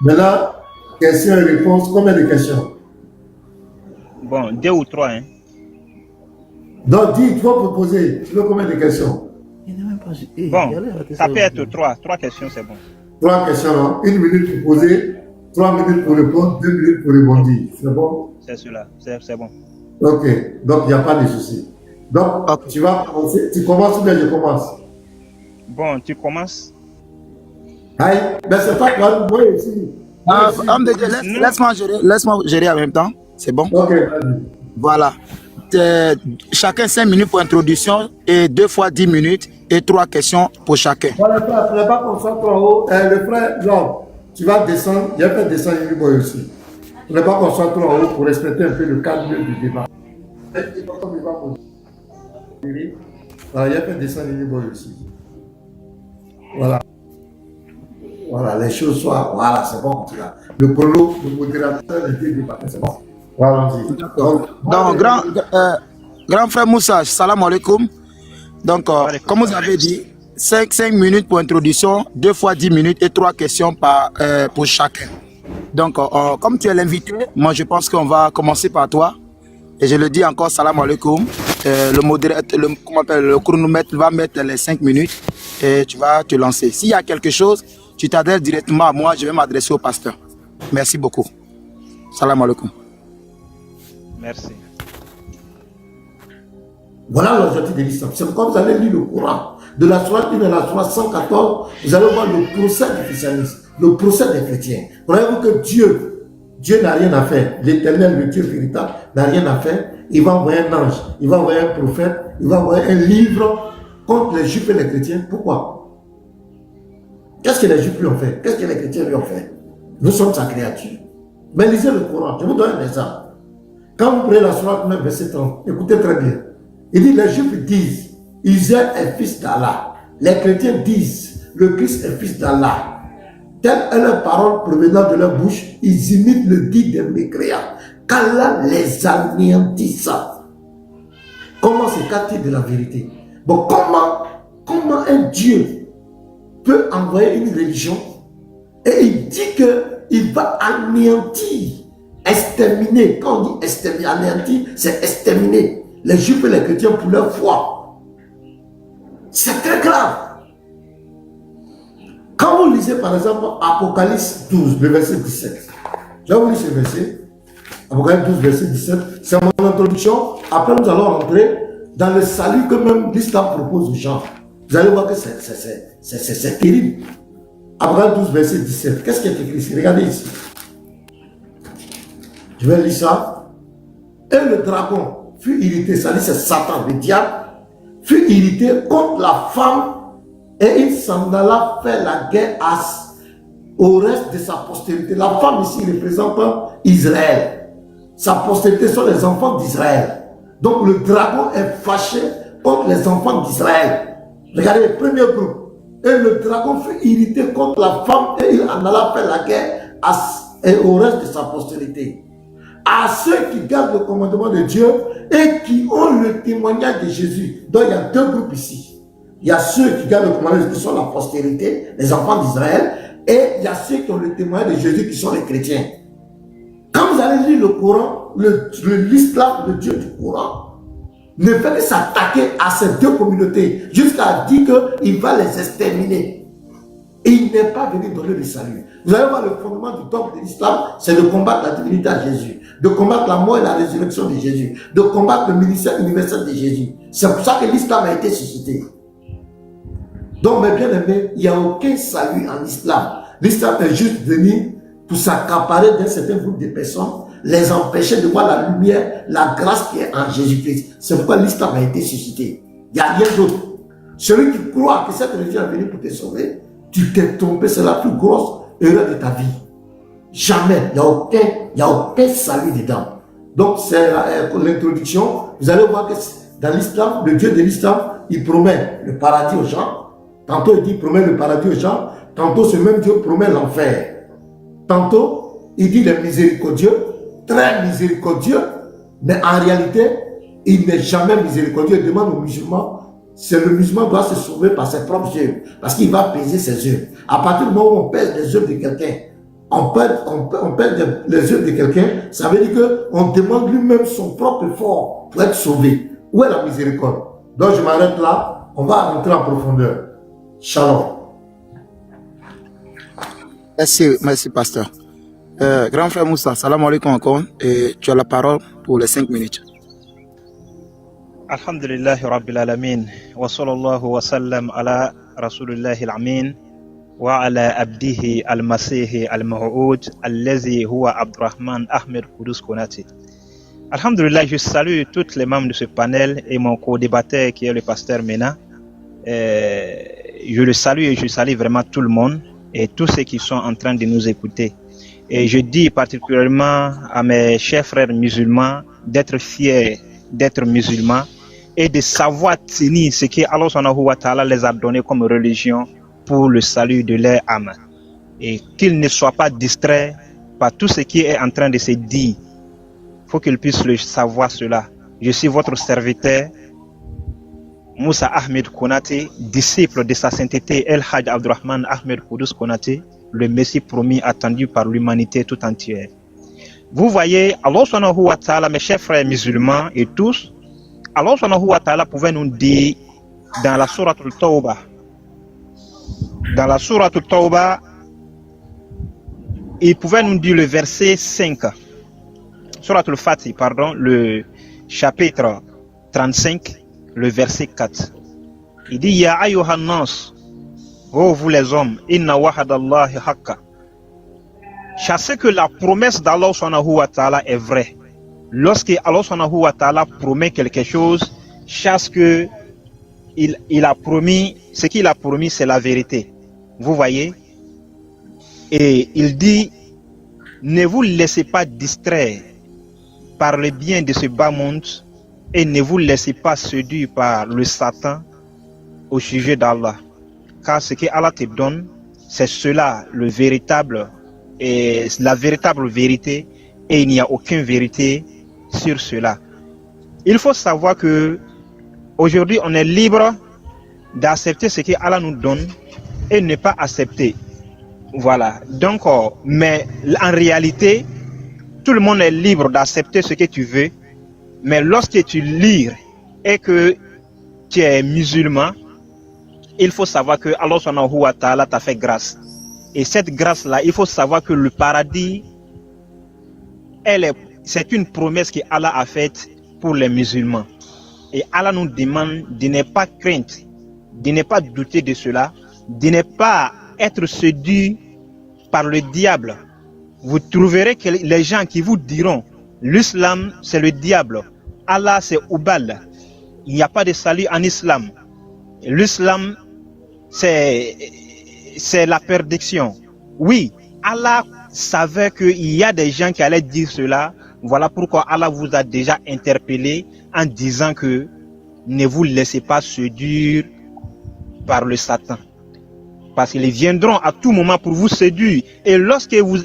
Maintenant, questions et réponses, combien de questions? Bon, 2 ou 3, hein. Donc, dis, tu vas proposer. Tu veux combien de questions? Bon, ça peut être 3. 3 questions, c'est bon. 3 questions, hein? 1 minute pour poser, 3 minutes pour répondre, 2 minutes pour répondre. C'est bon? C'est cela, c'est bon. Ok, donc il n'y a pas de souci. Donc, Ok. tu vas commencer. Tu commences ou bien je commence? Bon, tu commences. Aïe, mais c'est pas grave, moi aussi. Laisse-moi gérer en même temps. C'est bon? Ok, vas-y. Voilà. Chacun 5 minutes pour introduction et 2 fois 10 minutes et 3 questions pour chacun. Voilà, tu n'es pas concentré en haut. Le frère, non, tu vas descendre. Il y a fait descendre une boy aussi. Tu n'es pas concentré en haut pour respecter un peu le cadre du débat. Comme il va modérer, voilà, il y a fait descendre une boy aussi. Voilà. Voilà, les choses soient. Voilà, c'est bon. Le chrono, le modérateur, le débat, c'est bon. Voilà, donc, grand frère Moussa, salam alaikum. Donc, comme vous avez dit, 5 minutes pour introduction, 2 fois 10 minutes et 3 questions pour chacun. Donc, comme tu es l'invité, moi je pense qu'on va commencer par toi. Et je le dis encore, salam alaikum. Le chronomètre va mettre les 5 minutes et tu vas te lancer. S'il y a quelque chose, tu t'adresses directement à moi, je vais m'adresser au pasteur. Merci beaucoup. Salam alaikum. Merci. Voilà l'objectif de l'islam. C'est pourquoi vous allez lire le Coran. De la Sourate 1 à la Sourate 114, vous allez voir le procès du christianisme, le procès des chrétiens. Voyez-vous que Dieu n'a rien à faire. L'Éternel, le Dieu véritable, n'a rien à faire. Il va envoyer un ange, il va envoyer un prophète, il va envoyer un livre contre les Juifs et les chrétiens. Pourquoi? Qu'est-ce que les Juifs lui ont fait? Qu'est-ce que les chrétiens lui ont fait? Nous sommes sa créature. Mais lisez le Coran. Je vous donne un exemple. Quand vous prenez la Sourate 9, verset 30, écoutez très bien. Il dit, les Juifs disent, Israël est fils d'Allah. Les chrétiens disent, le Christ est fils d'Allah. Telle est leur parole provenant de leur bouche, ils imitent le dit des mécréants. Qu'Allah les anéantisse. Comment s'écarte-t-il de la vérité? Bon, comment un Dieu peut envoyer une religion et il dit qu'il va anéantir, exterminer. Quand on dit exterminer, anéantir, c'est exterminer les Juifs et les chrétiens pour leur foi. C'est très grave. Quand vous lisez par exemple Apocalypse 12, le verset 17, je vais vous lire ce verset. Apocalypse 12, verset 17, c'est mon introduction. Après, nous allons rentrer dans le salut que même l'islam propose aux gens. Vous allez voir que c'est terrible. Apocalypse 12, verset 17. Qu'est-ce qui est écrit ici? Regardez ici. Je vais lire ça. Et le dragon fut irrité, ça dit c'est Satan, le diable, fut irrité contre la femme et il s'en alla faire la guerre au reste de sa postérité. La femme ici représente Israël. Sa postérité sont les enfants d'Israël. Donc le dragon est fâché contre les enfants d'Israël. Regardez le premier groupe. Et le dragon fut irrité contre la femme et il en alla faire la guerre au reste de sa postérité. À ceux qui gardent le commandement de Dieu et qui ont le témoignage de Jésus. Donc il y a deux groupes ici. Il y a ceux qui gardent le commandement de Dieu qui sont la postérité, les enfants d'Israël, et il y a ceux qui ont le témoignage de Jésus qui sont les chrétiens. Quand vous allez lire le Coran, l'islam, le Dieu du Coran, ne fait que s'attaquer à ces deux communautés jusqu'à dire qu'il va les exterminer. Et il n'est pas venu donner le salut. Vous allez voir le fondement du dogme de l'islam, c'est de combattre la divinité à Jésus, de combattre la mort et la résurrection de Jésus, de combattre le ministère universel de Jésus. C'est pour ça que l'islam a été suscité. Donc, mes bien-aimés, il n'y a aucun salut en islam. L'islam est juste venu pour s'accaparer d'un certain groupe de personnes, les empêcher de voir la lumière, la grâce qui est en Jésus-Christ. C'est pourquoi l'islam a été suscité. Il n'y a rien d'autre. Celui qui croit que cette religion est venue pour te sauver, tu t'es trompé, c'est la plus grosse erreur de ta vie. Jamais, il n'y a aucun salut dedans. Donc, c'est l'introduction. Vous allez voir que dans l'islam, le Dieu de l'islam, il promet le paradis aux gens. Tantôt, il dit, il promet le paradis aux gens. Tantôt, ce même Dieu promet l'enfer. Tantôt, il dit, il est miséricordieux, très miséricordieux. Mais en réalité, il n'est jamais miséricordieux. Il demande aux musulmans, c'est le musulman doit se sauver par ses propres œuvres. Parce qu'il va peser ses œuvres. À partir du moment où on pèse les œuvres de quelqu'un, on perd les yeux de quelqu'un, ça veut dire qu'on demande lui-même son propre effort pour être sauvé. Où est la miséricorde? Donc je m'arrête là, on va rentrer en profondeur. Shalom. Merci pasteur. Grand frère Moussa, salam alaikum encore, et tu as la parole pour les 5 minutes. Alhamdulillah Rabbil Alamin, wa sallallahu wa sallam ala Rasulullah al-Amin, wa ala abdihi al-Masih al-Ma'oud, allazi huwa Abdurrahman Ahmed Koudous Konati. Alhamdulillah, je salue tous les membres de ce panel et mon co-débatteur qui est le pasteur Mena. Je le salue et je salue vraiment tout le monde et tous ceux qui sont en train de nous écouter. Et je dis particulièrement à mes chers frères musulmans d'être fiers d'être musulmans et de savoir tenir ce que Allah subhanahu wa ta'ala les a donné comme religion pour le salut de leur âme. Et qu'ils ne soient pas distraits par tout ce qui est en train de se dire. Il faut qu'ils puissent le savoir cela. Je suis votre serviteur, Moussa Ahmed Konate, disciple de sa sainteté El Hajj Abdurrahman Ahmed Koudous Konate, le Messie promis attendu par l'humanité tout entière. Vous voyez, Allah subhanahu wa ta'ala, mes chers frères musulmans et tous, Allah subhanahu wa ta'ala pouvait nous dire dans la sourate Al-Tawbah, il pouvait nous dire le verset 5, sourate Al-Fatih, pardon, le chapitre 35, le verset 4. Il dit, Ya ayyuhan nas, oh vous les hommes, inna wahadallahi haqqa. Sachez que la promesse d'Allah subhanahu wa ta'ala est vraie. Lorsque Allah subhanahu wa ta'ala promet quelque chose, chasse que il a promis, ce qu'il a promis c'est la vérité. Vous voyez? Et il dit, ne vous laissez pas distraire par le bien de ce bas monde et ne vous laissez pas séduire par le Satan au sujet d'Allah. Car ce que Allah te donne, c'est cela le véritable et la véritable vérité, et il n'y a aucune vérité sur cela. Il faut savoir que aujourd'hui on est libre d'accepter ce que Allah nous donne et ne pas accepter. Voilà. Donc, mais en réalité, tout le monde est libre d'accepter ce que tu veux, mais lorsque tu lis et que tu es musulman, il faut savoir que Allah subhanahu wa ta'ala t'a fait grâce. Et cette grâce-là, il faut savoir que le paradis, c'est une promesse que Allah a faite pour les musulmans. Et Allah nous demande de ne pas craindre, de ne pas douter de cela, de ne pas être séduit par le diable. Vous trouverez que les gens qui vous diront l'islam c'est le diable, Allah c'est Ubal, il n'y a pas de salut en islam. L'islam c'est la perdition. Oui, Allah savait qu'il y a des gens qui allaient dire cela. Voilà pourquoi Allah vous a déjà interpellé en disant que ne vous laissez pas séduire par le Satan. Parce qu'ils viendront à tout moment pour vous séduire. Et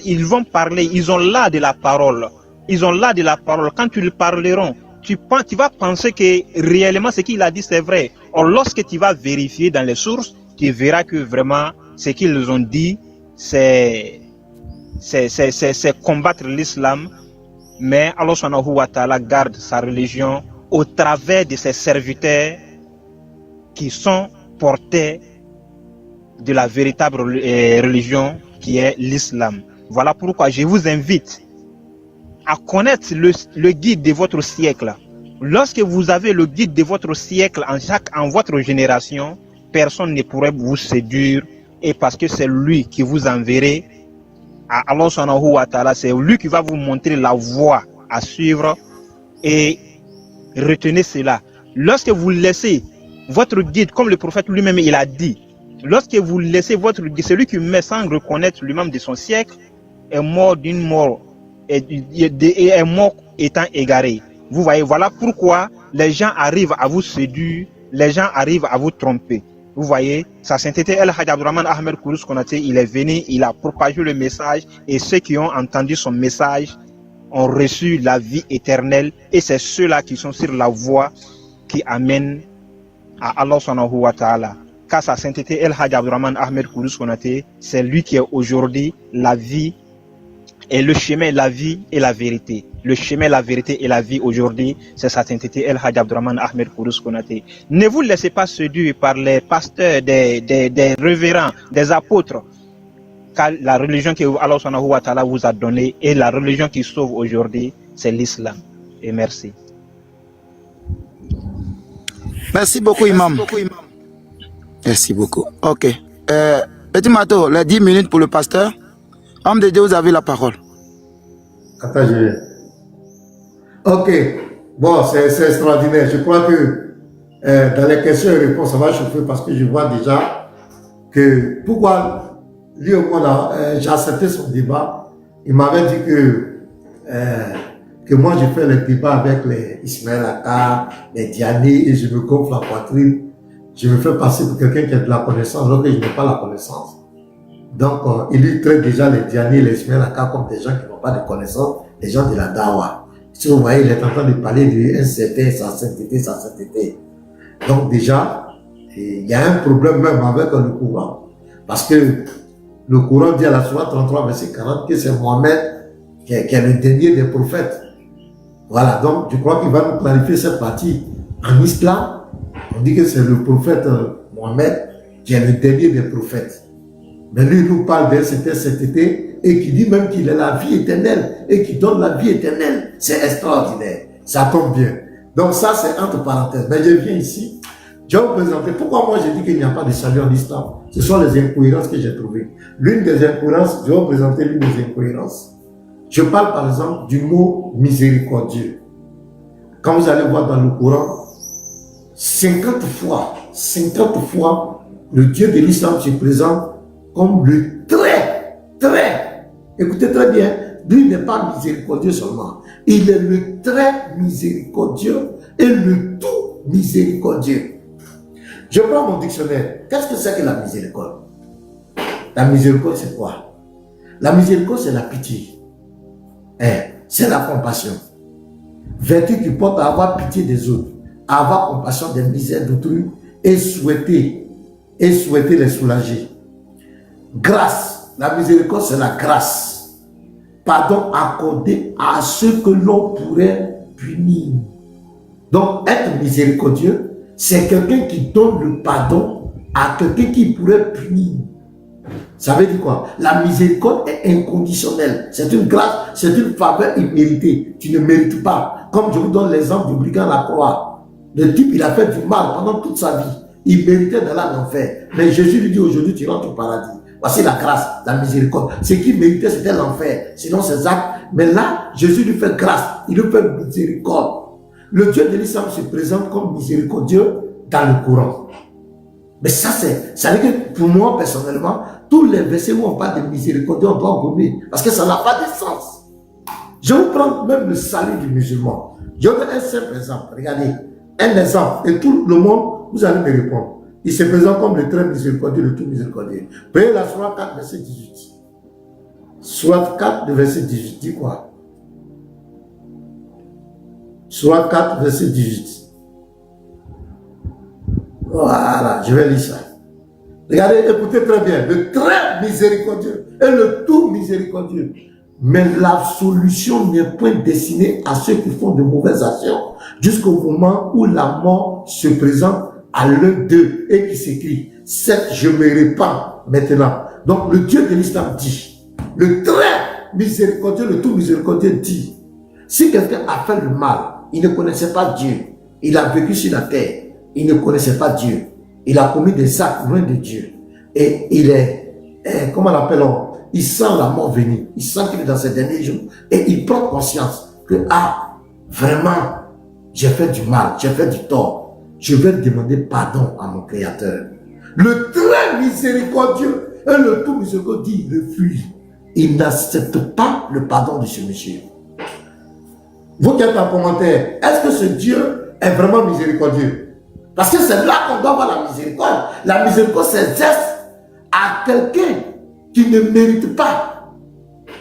ils vont parler, ils ont là de la parole. Ils ont là de la parole. Quand ils parleront, tu vas penser que réellement ce qu'il a dit c'est vrai. Or lorsque tu vas vérifier dans les sources, tu verras que vraiment ce qu'ils ont dit c'est combattre l'islam. Mais Allah subhanahu wa ta'ala garde sa religion au travers de ses serviteurs qui sont portés de la véritable religion qui est l'islam. Voilà pourquoi je vous invite à connaître le guide de votre siècle. Lorsque vous avez le guide de votre siècle en votre génération, personne ne pourrait vous séduire, et parce que c'est lui qui vous enverrait à Allah subhanahu wa ta'ala, c'est lui qui va vous montrer la voie à suivre, et retenez cela. Lorsque vous laissez votre guide, comme le prophète lui-même il a dit, lorsque vous laissez votre guide, celui qui met sans reconnaître lui-même de son siècle est mort d'une mort, et est mort étant égaré. Vous voyez, voilà pourquoi les gens arrivent à vous séduire, les gens arrivent à vous tromper. Vous voyez, sa sainteté El Hajj Abdurrahman Ahmed Koudous Konate, il est venu, il a propagé le message, et ceux qui ont entendu son message ont reçu la vie éternelle, et c'est ceux-là qui sont sur la voie qui amène à Allah subhanahu wa ta'ala. Car sa sainteté El Hajj Abdurrahman Ahmed Koudous Konate, c'est lui qui est aujourd'hui la vie est le chemin, la vie et la vérité. Le chemin, la vérité et la vie aujourd'hui, c'est sa sainteté El Hadj Abdourahmane Ahmed Kourous Konaté. Ne vous laissez pas séduire par les pasteurs, des révérends, des apôtres. Car la religion que Allah subhanahu wa ta'ala vous a donnée et la religion qui sauve aujourd'hui, c'est l'islam. Et merci. Merci beaucoup, Imam. Merci beaucoup. Ok. Petit Mato, les 10 minutes pour le pasteur. Homme de Dieu, vous avez la parole. Attends, je viens. Ok. Bon, c'est extraordinaire. Je crois que dans les questions et réponses, ça va chauffer parce que je vois déjà que pourquoi lui au moins j'ai accepté son débat. Il m'avait dit que moi je fais le débat avec les Ismaël Aka, les Diané et je me gonfle la poitrine. Je me fais passer pour quelqu'un qui a de la connaissance alors que je n'ai pas la connaissance. Donc il lui traite déjà les Diané et les Ismaël Aka comme des gens qui n'ont pas de connaissance, des gens de la Dawa. Si vous voyez, il est en train de parler de NCT, sa sainteté. Donc déjà, il y a un problème même avec le Coran. Parce que le Coran dit à la Sourate 33, verset 40, que c'est Mohamed qui est le dernier des prophètes. Voilà, donc je crois qu'il va nous clarifier cette partie. En islam, on dit que c'est le prophète Mohamed qui est le dernier des prophètes. Mais lui, il nous parle de cette sainteté et qui dit même qu'il est la vie éternelle et qui donne la vie éternelle. C'est extraordinaire. Ça tombe bien. Donc ça, c'est entre parenthèses. Mais je viens ici, je vais vous présenter pourquoi moi j'ai dit qu'il n'y a pas de salut en islam. Ce sont les incohérences que j'ai trouvées. L'une des incohérences, je vais vous présenter l'une des incohérences. Je parle par exemple du mot miséricordieux. Quand vous allez voir dans le Coran, 50 fois, le Dieu de l'islam se présente comme le très, écoutez très bien, lui n'est pas miséricordieux seulement, il est le très miséricordieux et le tout miséricordieux. Je prends mon dictionnaire. Qu'est-ce que c'est que la miséricorde? La miséricorde, c'est quoi? La miséricorde, c'est la pitié. C'est la compassion. Vertu qui porte à avoir pitié des autres, à avoir compassion des misères d'autrui et souhaiter les soulager. Grâce. La miséricorde, c'est la grâce. Pardon accordé à ceux que l'on pourrait punir. Donc, être miséricordieux, c'est quelqu'un qui donne le pardon à quelqu'un qui pourrait punir. Ça veut dire quoi? La miséricorde est inconditionnelle. C'est une grâce, c'est une faveur imméritée. Tu ne mérites pas. Comme je vous donne l'exemple du brigand à la croix. Le type, il a fait du mal pendant toute sa vie. Il méritait d'aller en enfer. Mais Jésus lui dit aujourd'hui, tu rentres au paradis. Voici la grâce, la miséricorde. Ce qu'il méritait, c'était l'enfer. Sinon, ses actes. Mais là, Jésus lui fait grâce. Il lui fait miséricorde. Le Dieu de l'islam se présente comme miséricordieux dans le Coran. Mais ça veut dire que pour moi, personnellement, tous les versets où on parle de miséricorde, on doit gommer. Parce que ça n'a pas de sens. Je vais vous prendre même le salut du musulman. Je donne un simple exemple. Regardez, un exemple. Et tout le monde, vous allez me répondre. Il se présente comme le très miséricordieux, le tout miséricordieux. Prenez la Sourate 4, verset 18. Sourate 4, verset 18. Dis quoi? Sourate 4, verset 18. Voilà, je vais lire ça. Regardez, écoutez très bien. Le très miséricordieux et le tout miséricordieux. Mais la solution n'est point destinée à ceux qui font de mauvaises actions jusqu'au moment où la mort se présente à l'un d'eux et qui s'écrit, certes, je me répands maintenant. Donc, le Dieu de l'islam dit, le très miséricordieux, le tout miséricordieux dit, si quelqu'un a fait le mal, il ne connaissait pas Dieu, il a vécu sur la terre, il ne connaissait pas Dieu, il a commis des actes loin de Dieu, et il est, comment l'appelons, il sent la mort venir, il sent qu'il est dans ses derniers jours, et il prend conscience que, vraiment, j'ai fait du mal, j'ai fait du tort, je vais demander pardon à mon Créateur. Le très miséricordieux et le tout miséricordieux dit, il fuit. Il n'accepte pas le pardon de ce monsieur. Vous qui êtes en commentaire, est-ce que ce Dieu est vraiment miséricordieux? Parce que c'est là qu'on doit voir la miséricorde. La miséricorde s'exerce à quelqu'un qui ne mérite pas.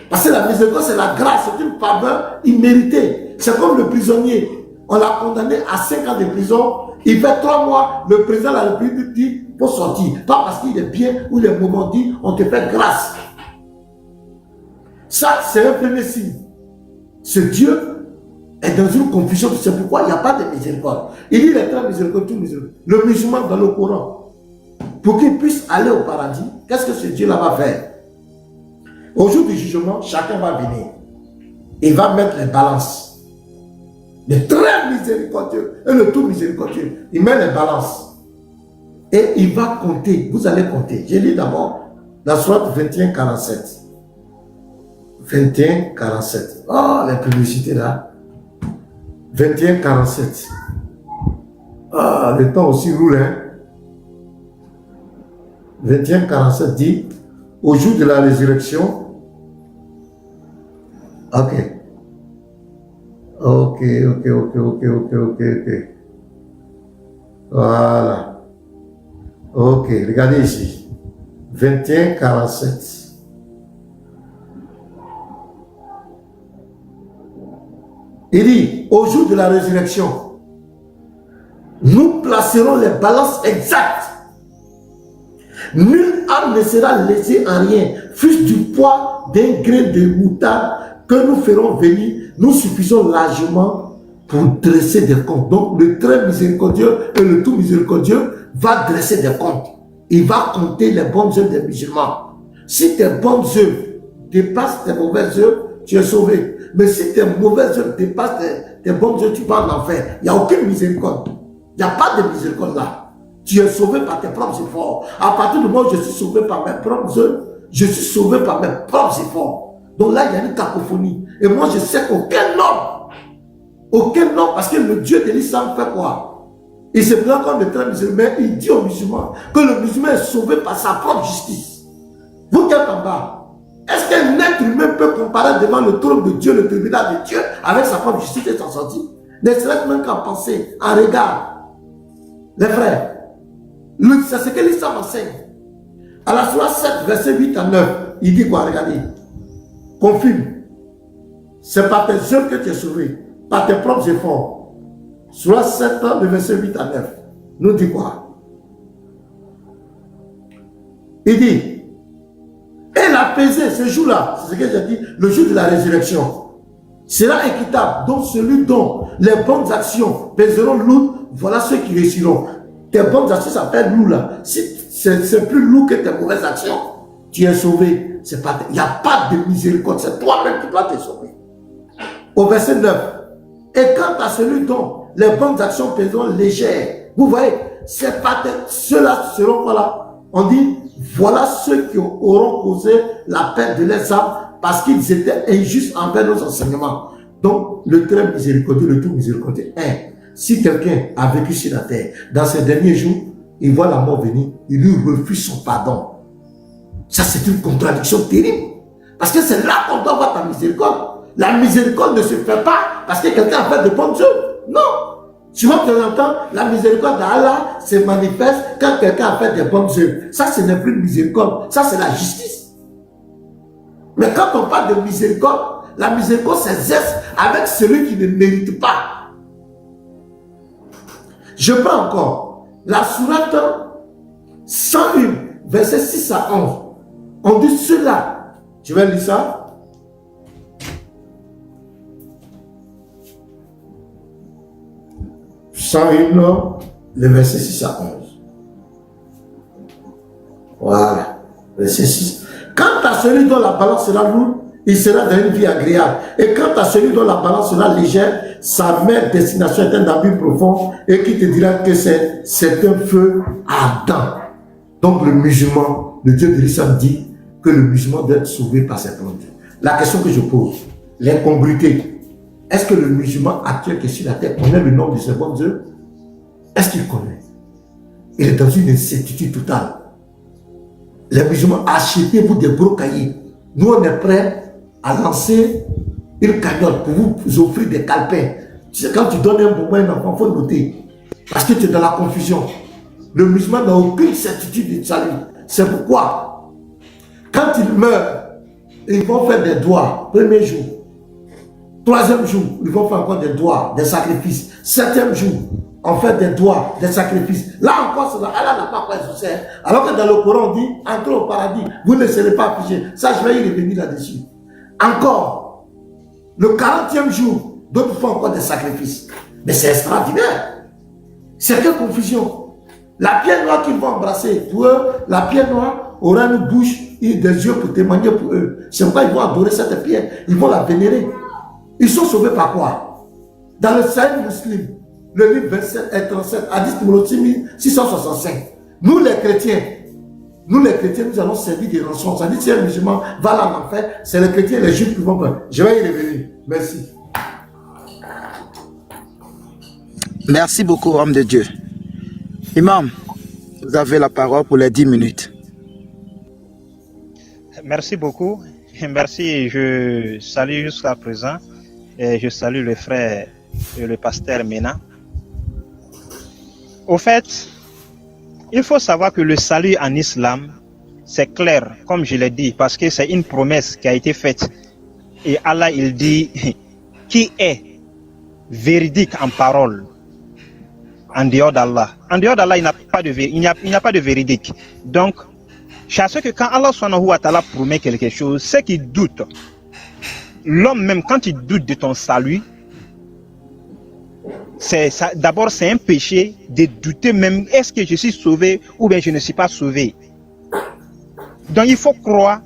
Parce que la miséricorde, c'est la grâce, c'est une faveur imméritée. C'est comme le prisonnier. On l'a condamné à 5 ans de prison. Il fait 3 mois, le président de la République dit, pour sortir. Pas parce qu'il est bien ou il est mauvais, dit, on te fait grâce. Ça, c'est un premier signe. Ce Dieu est dans une confusion. C'est pourquoi il n'y a pas de miséricorde. Il dit les temps miséricordieux, tout miséricordieux. Le musulman dans le Coran, pour qu'il puisse aller au paradis, qu'est-ce que ce Dieu-là va faire? Au jour du jugement, chacun va venir. Il va mettre les balances. Le très miséricordieux et le tout miséricordieux. Il met les balances. Et il va compter. Vous allez compter. Je lis d'abord la sourate 21, 47. 21, 47. Oh, les publicités là. 21, 47. Ah, le temps aussi roule, hein. 21, 47 dit, au jour de la résurrection, ok. Voilà. Ok, regardez ici. 21, 47. Il dit, au jour de la résurrection, nous placerons les balances exactes. Nulle âme ne sera laissée en rien, fût-ce du poids d'un grain de moutarde que nous ferons venir, nous suffisons largement pour dresser des comptes. Donc le très miséricordieux et le tout miséricordieux va dresser des comptes. Il va compter les bonnes œuvres des musulmans. Si tes bonnes œuvres dépassent tes mauvaises œuvres, tu es sauvé. Mais si tes mauvaises œuvres dépassent tes bonnes œuvres, tu vas en enfer. Il n'y a aucune miséricorde. Il n'y a pas de miséricorde là. Tu es sauvé par tes propres efforts. À partir du moment où je suis sauvé par mes propres œuvres, je suis sauvé par mes propres efforts. Donc là, il y a une cacophonie. Et moi, je sais qu'aucun homme, parce que le Dieu de l'islam fait quoi? Il se prend comme le très musulman, il dit aux musulmans que le musulman est sauvé par sa propre justice. Vous qui êtes en bas, est-ce qu'un être humain peut comparer devant le trône de Dieu, le tribunal de Dieu, avec sa propre justice et s'en sortir? Ne serait-ce même qu'en penser, en regard. Les frères, c'est ce que l'islam enseigne. À la sourate 7, verset 8 à 9, il dit quoi? Regardez. Confirme. C'est par tes œuvres que tu es sauvé, par tes propres efforts. Sourate 7, le verset 8 à 9, nous dit quoi? Il dit, et l'apaiser ce jour-là, c'est ce que j'ai dit, le jour de la résurrection, sera équitable. Donc celui dont les bonnes actions pèseront lourd, voilà ceux qui réussiront. Tes bonnes actions s'appellent lourd là. Si c'est plus lourd que tes mauvaises actions, tu es sauvé. Il n'y a pas de miséricorde, c'est toi-même qui dois te sauver. Au verset 9, et quant à celui dont les bonnes actions pèseront légères, vous voyez, c'est pas ceux-là seront quoi là? On dit, voilà ceux qui auront causé la perte de leurs âmes parce qu'ils étaient injustes envers nos enseignements. Donc, le très miséricordieux, le tout miséricordieux. Si quelqu'un a vécu sur la terre, dans ces derniers jours, il voit la mort venir, il lui refuse son pardon. Ça, c'est une contradiction terrible. Parce que c'est là qu'on doit voir ta miséricorde. La miséricorde ne se fait pas parce que quelqu'un a fait de bonnes œuvres. Non. Souvent, de temps en temps, la miséricorde d'Allah se manifeste quand quelqu'un a fait des bonnes œuvres. Ça, ce n'est plus une miséricorde. Ça, c'est la justice. Mais quand on parle de miséricorde, la miséricorde s'exerce avec celui qui ne mérite pas. Je prends encore la sourate 101, verset 6 à 11. On dit cela. Je vais lire ça. Le verset 6 à 11. Voilà. Verset 6. Quant à celui dont la balance sera lourde, il sera dans une vie agréable. Et quant à celui dont la balance sera légère, sa mère destination est un abîme profond et qui te dira que c'est un feu ardent. Donc le musulman, le Dieu de l'islam dit que le musulman doit être sauvé par ses propres dieux. La question que je pose, l'incongruité. Est-ce que le musulman actuel qui est sur la terre connaît le nom de ses bonnes œuvres? Est-ce qu'il connaît? Il est dans une incertitude totale. Les musulmans, achetez-vous des gros cahiers. Nous, on est prêts à lancer une cagnotte pour vous offrir des calepins. Quand tu donnes un moment à un enfant, il faut noter. Parce que tu es dans la confusion. Le musulman n'a aucune certitude de salut. C'est pourquoi, quand il meurt, ils vont faire des doigts, premier jour. Troisième jour, ils vont faire encore des doigts, des sacrifices. Septième jour, on fait des doigts, des sacrifices. Là encore, Allah n'a pas quoi exaucer. Alors que dans le Coran, on dit, entrez au paradis, vous ne serez pas affligés. Ça, je vais y revenir là-dessus. Encore, le 40e jour, d'autres font encore des sacrifices. Mais c'est extraordinaire. C'est quelle confusion. La pierre noire qu'ils vont embrasser, pour eux, la pierre noire aura une bouche et des yeux pour témoigner pour eux. C'est pourquoi ils vont adorer cette pierre. Ils vont la vénérer. Ils sont sauvés par quoi? Dans le Sahih Muslim, le livre 27 et 37, hadith numéro 6665. Nous les chrétiens, nous allons servir des rançons. Ça dit si un musulman va là en enfer, c'est les chrétiens et les juifs qui vont prendre. Je vais y revenir. Merci. Merci beaucoup, homme de Dieu. Imam, vous avez la parole pour les 10 minutes. Merci beaucoup. Merci. Je salue jusqu'à présent. Et je salue le frère et le pasteur Mena. Au fait, il faut savoir que le salut en islam, c'est clair, comme je l'ai dit, parce que c'est une promesse qui a été faite. Et Allah, il dit, qui est véridique en parole en dehors d'Allah. En dehors d'Allah, il n'y a pas de véridique. Donc, je sais que quand Allah subhanahu wa ta'ala promet quelque chose, c'est qu'il doute. L'homme même, quand il doute de ton salut, d'abord c'est un péché de douter même, est-ce que je suis sauvé ou bien je ne suis pas sauvé. Donc il faut croire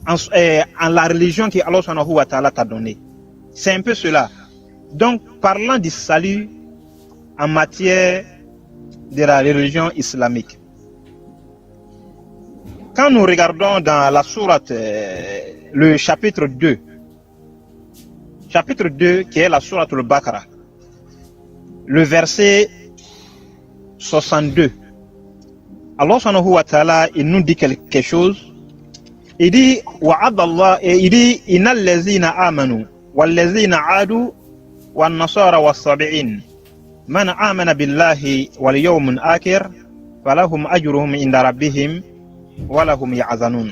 en la religion que Allah subhanahu wa ta'ala t'a donnée. C'est un peu cela. Donc parlant du salut en matière de la religion islamique, quand nous regardons dans la sourate, le chapitre 2 qui est la sourate al-Baqarah, le verset 62, Allah subhanahu wa ta'ala, il nous dit quelque chose. Il dit wa'adallah, et il dit innal lazina amanu wal lazina adu wan nasara was sabi'in man amana billahi wal yawmil akhir falahum ajruhum inda rabbihim wa lahum ya'zanun.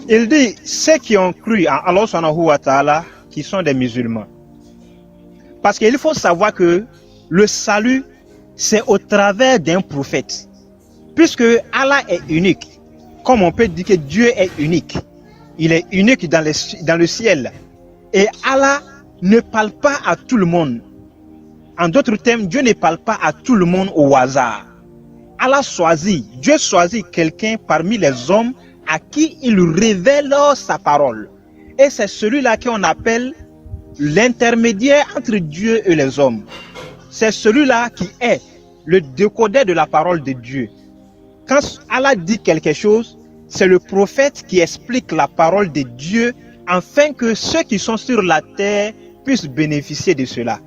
Il dit ceux qui ont cru en Allah subhanahu wa ta'ala, qui sont des musulmans. Parce qu'il faut savoir que le salut, c'est au travers d'un prophète. Puisque Allah est unique, comme on peut dire que Dieu est unique. Il est unique dans le ciel. Et Allah ne parle pas à tout le monde. En d'autres termes, Dieu ne parle pas à tout le monde au hasard. Allah choisit, Dieu choisit quelqu'un parmi les hommes à qui il révèle sa parole. Et c'est celui-là qu'on appelle l'intermédiaire entre Dieu et les hommes. C'est celui-là qui est le décodeur de la parole de Dieu. Quand Allah dit quelque chose, c'est le prophète qui explique la parole de Dieu afin que ceux qui sont sur la terre puissent bénéficier de cela.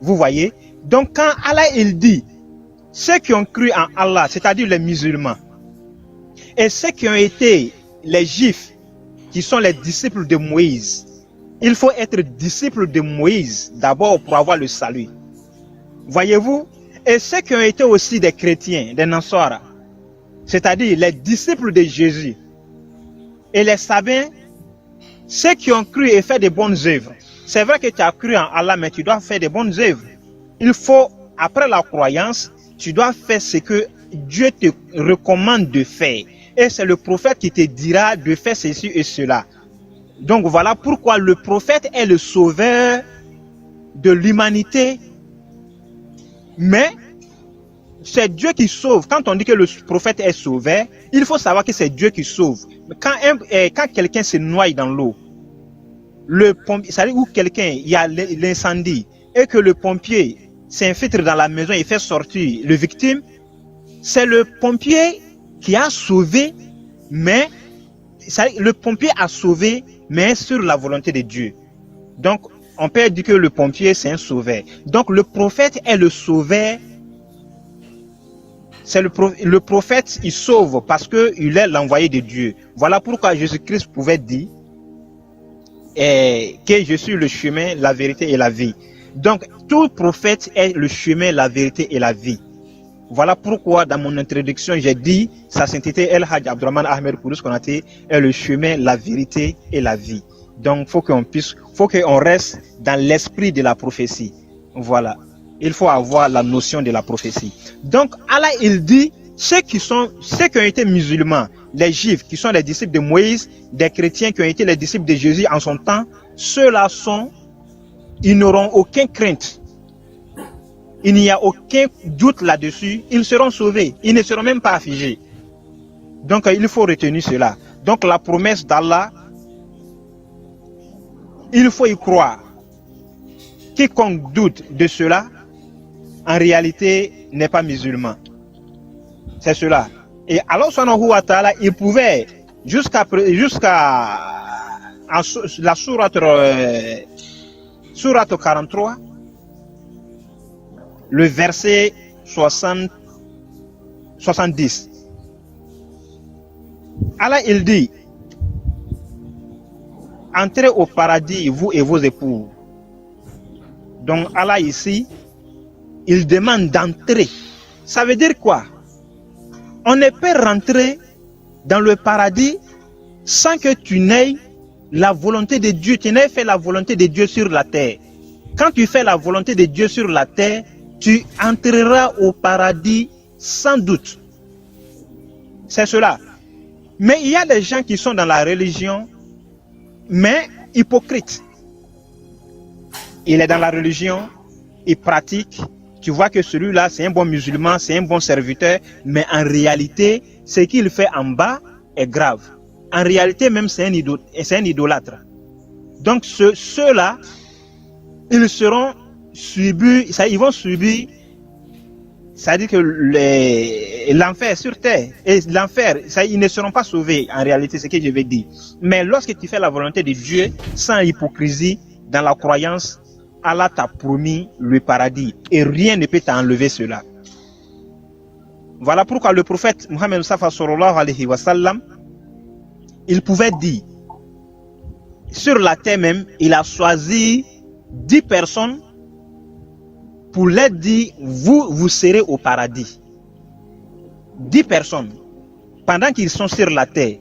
Vous voyez? Donc quand Allah il dit ceux qui ont cru en Allah, c'est-à-dire les musulmans, et ceux qui ont été les juifs, qui sont les disciples de Moïse, il faut être disciple de Moïse d'abord pour avoir le salut. Voyez-vous? Et ceux qui ont été aussi des chrétiens, des Nasara, c'est-à-dire les disciples de Jésus, et les sabbins, ceux qui ont cru et fait de bonnes œuvres. C'est vrai que tu as cru en Allah, mais tu dois faire de bonnes œuvres. Il faut, après la croyance, tu dois faire ce que Dieu te recommande de faire. Et c'est le prophète qui te dira de faire ceci et cela. Donc voilà pourquoi le prophète est le sauveur de l'humanité. Mais c'est Dieu qui sauve. Quand on dit que le prophète est sauveur, il faut savoir que c'est Dieu qui sauve. Quand quelqu'un se noie dans l'eau, le pompier, c'est-à-dire où quelqu'un, il y a l'incendie, et que le pompier s'infiltre dans la maison et fait sortir le victime, c'est le pompier qui a sauvé, mais le pompier a sauvé, mais sur la volonté de Dieu. Donc, on peut dire que le pompier, c'est un sauveur. Donc, le prophète est le sauveur. C'est le prophète, il sauve parce qu'il est l'envoyé de Dieu. Voilà pourquoi Jésus-Christ pouvait dire que je suis le chemin, la vérité et la vie. Donc, tout prophète est le chemin, la vérité et la vie. Voilà pourquoi dans mon introduction, j'ai dit sa sainteté El Hadj Abdurrahman Ahmed Kourous Konaté est le chemin, la vérité et la vie. Donc, faut qu'on reste dans l'esprit de la prophétie. Voilà. Il faut avoir la notion de la prophétie. Donc, Allah, il dit, ceux qui ont été musulmans les Juifs qui sont les disciples de Moïse, des chrétiens qui ont été les disciples de Jésus en son temps, ceux-là ils n'auront aucune crainte. Il n'y a aucun doute là-dessus. Ils seront sauvés. Ils ne seront même pas affligés. Donc, il faut retenir cela. Donc, la promesse d'Allah, il faut y croire. Quiconque doute de cela, en réalité, n'est pas musulman. C'est cela. Et Allah subhanahu wa ta'ala, il pouvait, jusqu'à la sourate 43, le verset 70. Allah, il dit, entrez au paradis, vous et vos époux. Donc Allah ici, il demande d'entrer. Ça veut dire quoi? On ne peut rentrer dans le paradis sans que tu n'aies la volonté de Dieu, tu n'aies fait la volonté de Dieu sur la terre. Quand tu fais la volonté de Dieu sur la terre, tu entreras au paradis sans doute. C'est cela. Mais il y a des gens qui sont dans la religion, mais hypocrites. Il est dans la religion, il pratique. Tu vois que celui-là, c'est un bon musulman, c'est un bon serviteur, mais en réalité, ce qu'il fait en bas est grave. En réalité, même, c'est un idolâtre. Donc, ceux-là, ils seront subis, ils vont subir, c'est-à-dire que l'enfer sur terre, et l'enfer, ils ne seront pas sauvés, en réalité, c'est ce que je vais dire. Mais lorsque tu fais la volonté de Dieu, sans hypocrisie, dans la croyance, Allah t'a promis le paradis et rien ne peut t'enlever cela. Voilà pourquoi le prophète Muhammad Mustafa sallallahu alayhi wa sallam, il pouvait dire, sur la terre même, il a choisi 10 personnes pour leur dire, vous serez au paradis. 10 personnes, pendant qu'ils sont sur la terre,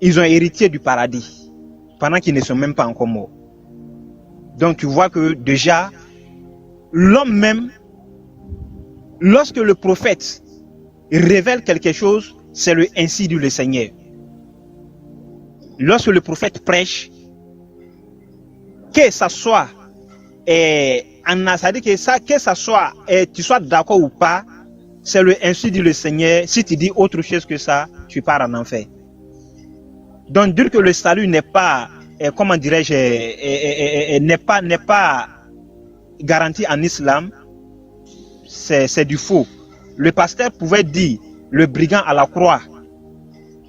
ils ont hérité du paradis, pendant qu'ils ne sont même pas encore morts. Donc tu vois que déjà, l'homme même, lorsque le prophète révèle quelque chose, c'est le ainsi dit le Seigneur. Lorsque le prophète prêche, que ça soit, que ça soit, tu sois d'accord ou pas, c'est le ainsi dit le Seigneur. Si tu dis autre chose que ça, tu pars en enfer. Donc dire que le salut n'est pas, comment dirais-je, n'est pas garanti en islam, c'est du faux. Le pasteur pouvait dire le brigand à la croix,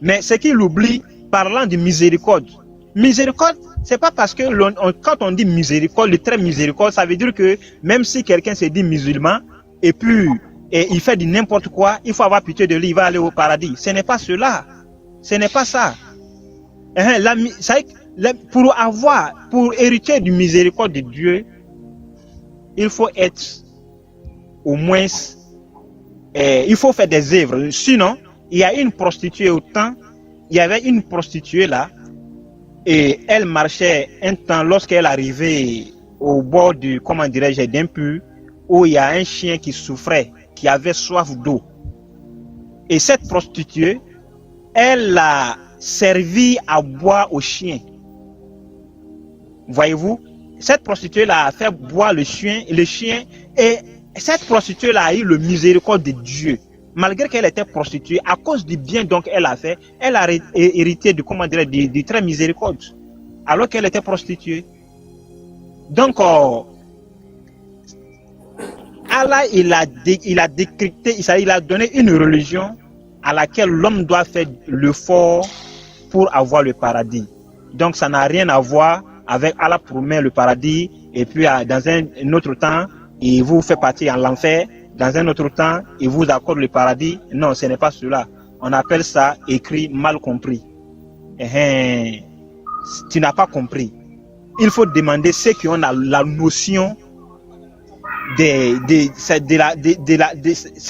mais ce qu'il oublie, parlant de miséricorde. Miséricorde, c'est pas parce que quand on dit miséricorde, le terme miséricorde, ça veut dire que même si quelqu'un se dit musulman et puis il fait du n'importe quoi, il faut avoir pitié de lui, il va aller au paradis. Ce n'est pas cela. Ce n'est pas ça. Pour hériter du miséricorde de Dieu, il faut être au moins, il faut faire des œuvres. Sinon, il y a une prostituée au temps, il y avait une prostituée là, et elle marchait un temps lorsqu'elle arrivait au bord du, comment dirais-je, d'un puits où il y a un chien qui souffrait, qui avait soif d'eau. Et cette prostituée, elle a servi à boire au chien. Voyez-vous, cette prostituée-là a fait boire le chien, et cette prostituée-là a eu le miséricorde de Dieu. Malgré qu'elle était prostituée, à cause du bien donc elle a fait, elle a hérité du, comment dire, du très miséricorde, alors qu'elle était prostituée. Donc, Allah, il a décrypté, il a donné une religion à laquelle l'homme doit faire l'effort pour avoir le paradis. Donc, ça n'a rien à voir avec Allah promet le paradis, et puis dans un autre temps, il vous fait partir en l'enfer. Dans un autre temps, il vous accorde le paradis. Non, ce n'est pas cela. On appelle ça écrit mal compris. Tu n'as pas compris. Il faut demander ceux qui ont la notion ceux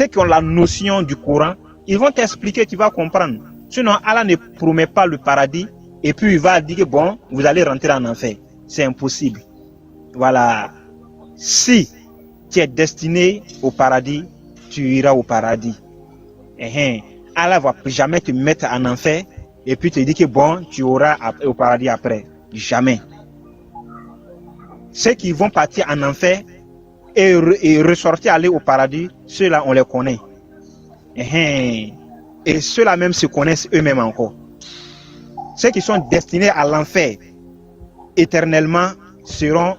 qui ont la notion du Coran. Ils vont t'expliquer, tu vas comprendre. Sinon, Allah ne promet pas le paradis et puis il va dire bon, vous allez rentrer en enfer. C'est impossible. Voilà. Si tu es destiné au paradis, tu iras au paradis. Allah va jamais te mettre en enfer et puis te dire que bon, tu auras au paradis après. Jamais. Ceux qui vont partir en enfer et ressortir aller au paradis, ceux-là, on les connaît. Et ceux-là même se connaissent eux-mêmes encore. Ceux qui sont destinés à l'enfer éternellement seront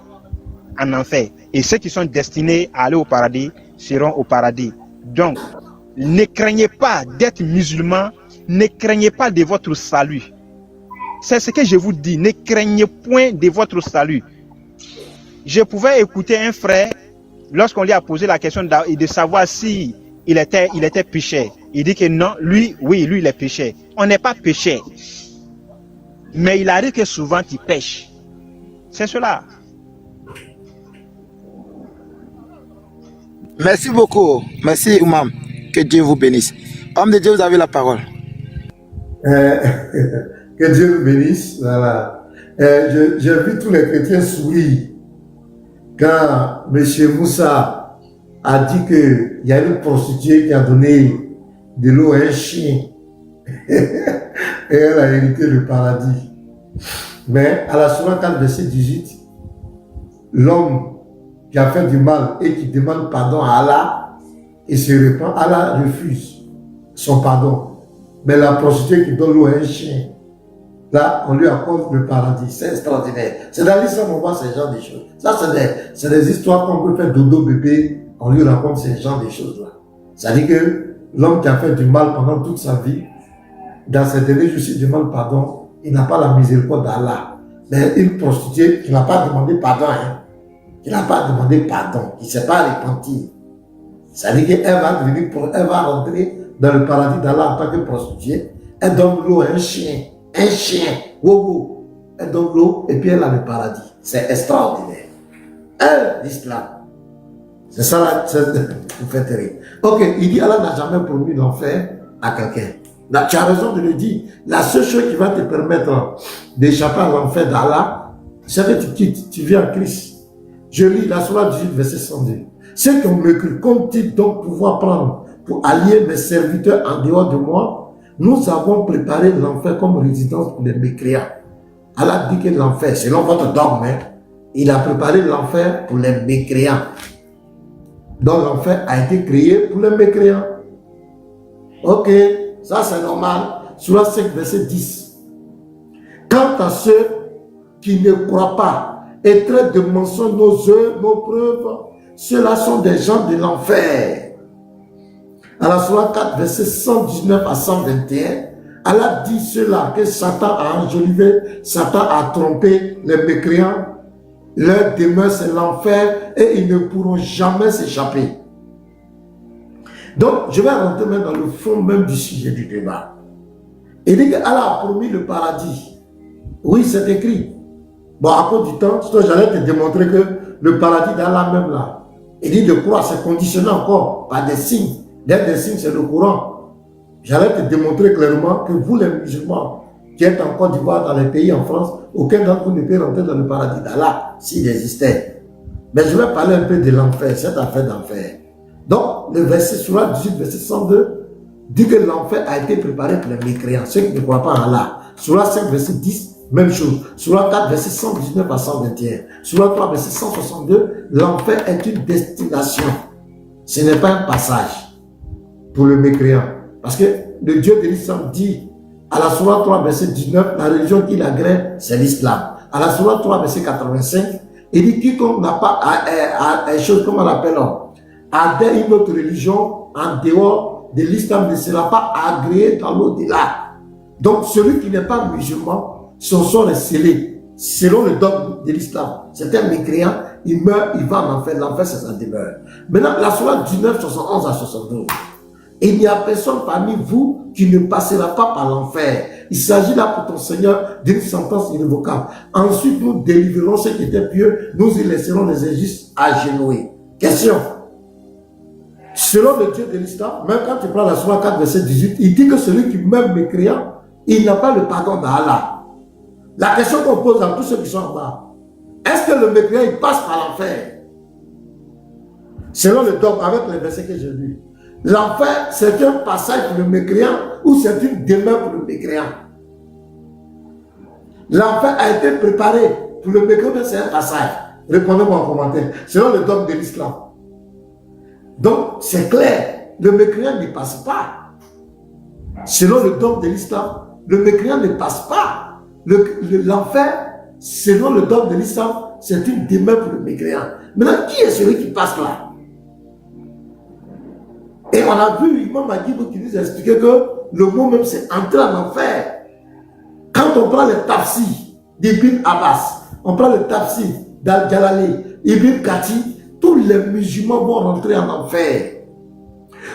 en enfer. Et ceux qui sont destinés à aller au paradis seront au paradis. Donc, ne craignez pas d'être musulman, ne craignez pas de votre salut. C'est ce que je vous dis, ne craignez point de votre salut. Je pouvais écouter un frère, lorsqu'on lui a posé la question de savoir si il était pécheur. Il dit que non, lui, il est pécheur. On n'est pas pécheur. Mais il arrive que souvent tu pêches. C'est cela. Merci beaucoup. Merci, Oumam. Que Dieu vous bénisse. Homme de Dieu, vous avez la parole. Que Dieu nous bénisse. Voilà. J'ai vu tous les chrétiens sourire quand M. Moussa a dit qu'il y a une prostituée qui a donné de l'eau à un chien et elle a hérité le paradis. Mais à la Sourate 4, verset 18, l'homme qui a fait du mal et qui demande pardon à Allah et se repent, Allah refuse son pardon. Mais la prostituée qui donne l'eau à un chien, là, on lui accorde le paradis. C'est extraordinaire. C'est dans l'islam, on voit ce genre de choses. Ça, c'est des histoires qu'on peut faire dodo bébé, on lui raconte ce genre de choses-là. C'est-à-dire que l'homme qui a fait du mal pendant toute sa vie, dans ses derniers jours, s'il demande pardon, il n'a pas la miséricorde d'Allah. Mais une prostituée qui n'a pas demandé pardon, qui n'a pas demandé pardon, qui ne s'est pas repenti, c'est-à-dire qu'elle va rentrer dans le paradis d'Allah en tant que prostituée, elle donne l'eau à un chien, wow. Elle donne l'eau et puis elle a le paradis. C'est extraordinaire. L'islam. C'est ça là, vous faites rire. Ok, il dit Allah n'a jamais promis l'enfer à quelqu'un. Tu as raison de le dire. La seule chose qui va te permettre d'échapper à l'enfer d'Allah, c'est que tu quittes, tu viens en Christ. Je lis la Sourate 18, verset 102. Ceux qui ont mécru, qu'ont-ils donc pouvoir prendre pour allier mes serviteurs en dehors de moi? Nous avons préparé l'enfer comme résidence pour les mécréants. Allah dit que l'enfer, selon votre dogme, il a préparé l'enfer pour les mécréants. Donc l'enfer a été créé pour les mécréants. Ok, ça c'est normal. Sourate 5, verset 10. Quant à ceux qui ne croient pas et traitent de mensonges nos œuvres, nos preuves, ceux-là sont des gens de l'enfer. À la Sourate 4, verset 119 à 121, Allah dit cela que Satan a enjolivé, Satan a trompé les mécréants. Leur demeure c'est l'enfer et ils ne pourront jamais s'échapper. Donc, je vais rentrer même dans le fond même du sujet du débat. Il dit qu'Allah a promis le paradis. Oui, c'est écrit. Bon, à cause du temps, j'allais te démontrer que le paradis d'Allah même là, il dit de croire, c'est conditionné encore par des signes. L'un des signes, c'est le Coran. J'allais te démontrer clairement que vous, les musulmans, qui êtes en Côte d'Ivoire, dans les pays en France, aucun d'entre vous ne peut rentrer dans le paradis d'Allah s'il existait. Mais je vais parler un peu de l'enfer, cette affaire d'enfer. Donc, le verset Sourate 18, verset 102, dit que l'enfer a été préparé pour les mécréants, ceux qui ne croient pas en Allah. Sourate 5, verset 10, même chose. Sourate 4, verset 119 à 121. Sourate 3, verset 162, l'enfer est une destination. Ce n'est pas un passage pour le mécréant. Parce que le Dieu de l'islam dit, à la Sourate 3, verset 19, la religion qu'il agrée, c'est l'islam. À la Sourate 3, verset 85, il dit quiconque n'a pas chose comme on l'appelle, adhère une autre religion en dehors de l'islam ne sera pas agréé dans l'au-delà. Donc celui qui n'est pas musulman, son sort est scellé. Selon le dogme de l'islam, c'est un mécréant, il meurt, il va en enfer, l'enfer c'est sa demeure. Maintenant, la Sourate 19, 71 à 72. Il n'y a personne parmi vous qui ne passera pas par l'enfer. Il s'agit là pour ton Seigneur d'une sentence irrévocable. Ensuite, nous délivrerons ceux qui étaient pieux, nous y laisserons les injustes agenouillés. Question. Selon le Dieu de l'islam, même quand tu prends la Sourate 4, verset 18, il dit que celui qui meurt mécréant, il n'a pas le pardon d'Allah. La question qu'on pose à tous ceux qui sont en bas, est-ce que le mécréant, il passe par l'enfer? Selon le dogme, avec les versets que j'ai lus. L'enfer, c'est un passage pour le mécréant ou c'est une demeure pour le mécréant. L'enfer a été préparé pour le mécréant, c'est un passage. Répondez-moi en commentaire. Selon le dogme de l'islam. Donc, c'est clair. Le mécréant ne passe pas. Selon le dogme de l'islam, le mécréant ne passe pas. L'enfer, selon le dogme de l'islam, c'est une demeure pour le mécréant. Maintenant, qui est celui qui passe là? Et on a vu, Imam Magidou qui nous a expliqué que le mot même c'est entrer en enfer. Quand on prend le tafsir d'Ibn Abbas, on prend le tafsir d'Al-Jalali, Ibn Kati, tous les musulmans vont rentrer en enfer.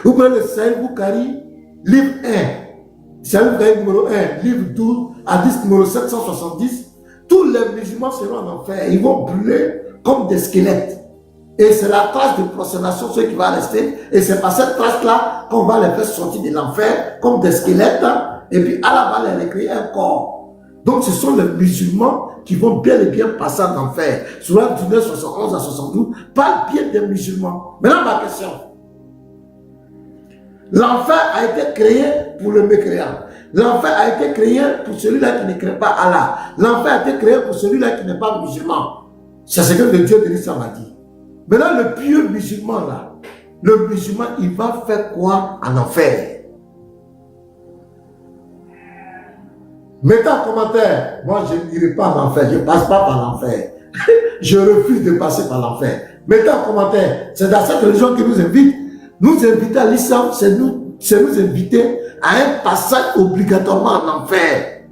Vous prenez le Sahih Bukhari, livre 1, Sahih Bukhari numéro 1, livre 12, hadith numéro 770, tous les musulmans seront en enfer. Ils vont brûler comme des squelettes. Et c'est la trace de prosternation, ce qui va rester. Et c'est par cette trace-là qu'on va les faire sortir de l'enfer comme des squelettes. Et puis Allah va les recréer un corps. Donc ce sont les musulmans qui vont bien et bien passer en enfer. Sourate 19, 71 à 72 parle bien des musulmans. Maintenant ma question. L'enfer a été créé pour le mécréant. L'enfer a été créé pour celui-là qui ne crée pas Allah. L'enfer a été créé pour celui-là qui n'est pas musulman. C'est ce que le Dieu de l'Islam a dit. Maintenant, le pieux musulman là, le musulman, il va faire quoi en enfer? Mettez en commentaire, moi je n'irai pas en enfer, je ne passe pas par l'enfer. Je refuse de passer par l'enfer. Mettez en commentaire, c'est dans cette religion qui nous invite. Nous inviter à l'islam, c'est nous inviter à un passage obligatoirement en enfer.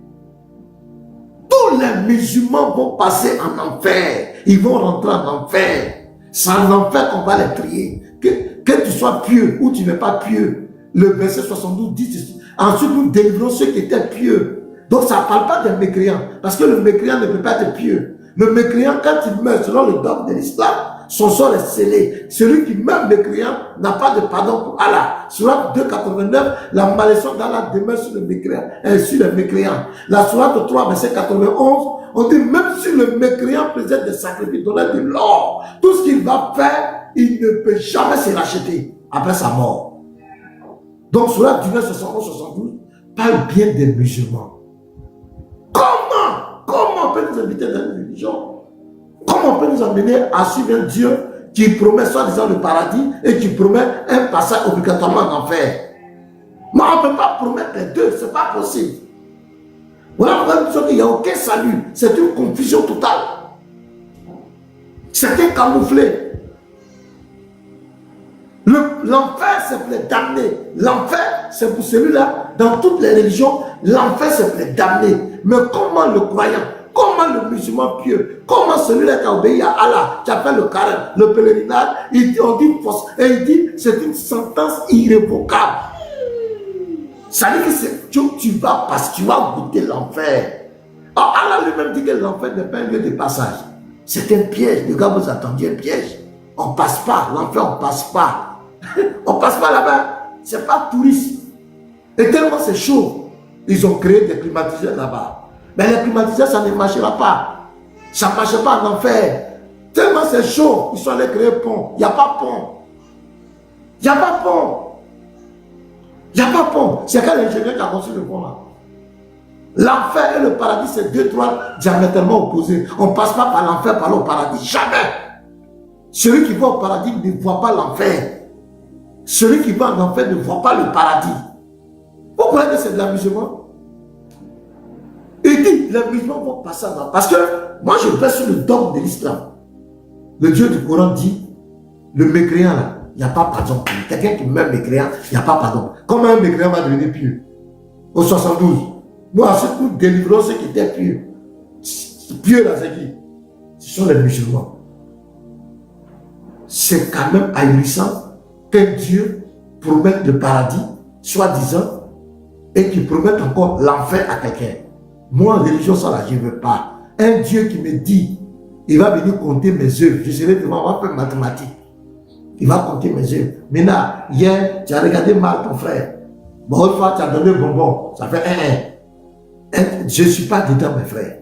Tous les musulmans vont passer en enfer. Ils vont rentrer en enfer. C'est en enfer qu'on va les trier. Que tu sois pieux ou tu n'es pas pieux. Le verset 72 dit ceci. Ensuite, nous délivrons ceux qui étaient pieux. Donc, ça ne parle pas des mécréants. Parce que le mécréant ne peut pas être pieux. Le mécréant, quand il meurt selon le dogme de l'islam, son sort est scellé. Celui qui meurt mécréant n'a pas de pardon pour Allah. Sourate 2,89, la malédiction d'Allah demeure sur le mécréant, sur les mécréants. La sourate 3, verset 91, on dit même si le mécréant présente des sacrifices, donnait de l'or, tout ce qu'il va faire, il ne peut jamais se racheter après sa mort. Donc sourate 19, 71, 72 parle bien des musulmans. Comment on peut nous inviter dans une religion? Comment on peut nous amener à suivre un Dieu qui promet soi-disant le paradis et qui promet un passage obligatoirement en enfer? Mais on ne peut pas promettre les deux, ce n'est pas possible. Voilà pourquoi nous disons qu'il n'y a aucun salut. C'est une confusion totale. C'est un camouflé. L'enfer, c'est pour les damnés. L'enfer, c'est pour celui-là. Dans toutes les religions, l'enfer, c'est pour les damnés. Mais comment le croyant, comment le musulman pieux, comment celui-là qui a obéi à Allah, qui a fait le carême, le pèlerinage, on dit force, et il dit c'est une sentence irrévocable. Ça veut dire que tu vas parce que tu vas goûter l'enfer. Alors Allah lui-même dit que l'enfer n'est pas un lieu de passage. C'est un piège. Les gars, vous attendiez un piège. On ne passe pas. L'enfer, on ne passe pas. On ne passe pas là-bas. Ce n'est pas touriste. Et tellement c'est chaud, ils ont créé des climatiseurs là-bas. Mais les climatiseurs, ça ne marchera pas. Ça ne marche pas en enfer. Tellement c'est chaud, ils sont allés créer pont. Il n'y a pas pont. Il n'y a pas pont. Il n'y a pas pont. C'est quel ingénieur qui a construit le pont là? L'enfer et le paradis, c'est deux droits diamétralement opposés. On ne passe pas par l'enfer, par le paradis. Jamais. Celui qui va au paradis ne voit pas l'enfer. Celui qui va en enfer ne voit pas le paradis. Vous croyez que c'est de l'amusement? Il dit, les musulmans vont passer là. Parce que moi, je reste sur le dogme de l'islam. Le Dieu du Coran dit, le mécréant là, il n'y a pas pardon. Quelqu'un qui meurt mécréant, il n'y a pas pardon. Comment un mécréant va devenir pieux? Au 72. Nous, ensuite, nous délivrons ceux qui étaient pieux. Pieux là, c'est qui? Ce sont les musulmans. C'est quand même ahurissant qu'un Dieu promette le paradis, soi-disant, et qui promette encore l'enfer à quelqu'un. Moi, en religion, ça là, je ne veux pas. Un Dieu qui me dit, il va venir compter mes œuvres. Je serai devant, on va faire mathématiques. Il va compter mes œuvres. Maintenant, hier, tu as regardé mal ton frère. Bon, une fois, tu as donné bonbon. Ça fait 1. Je ne suis pas dedans, mes frères.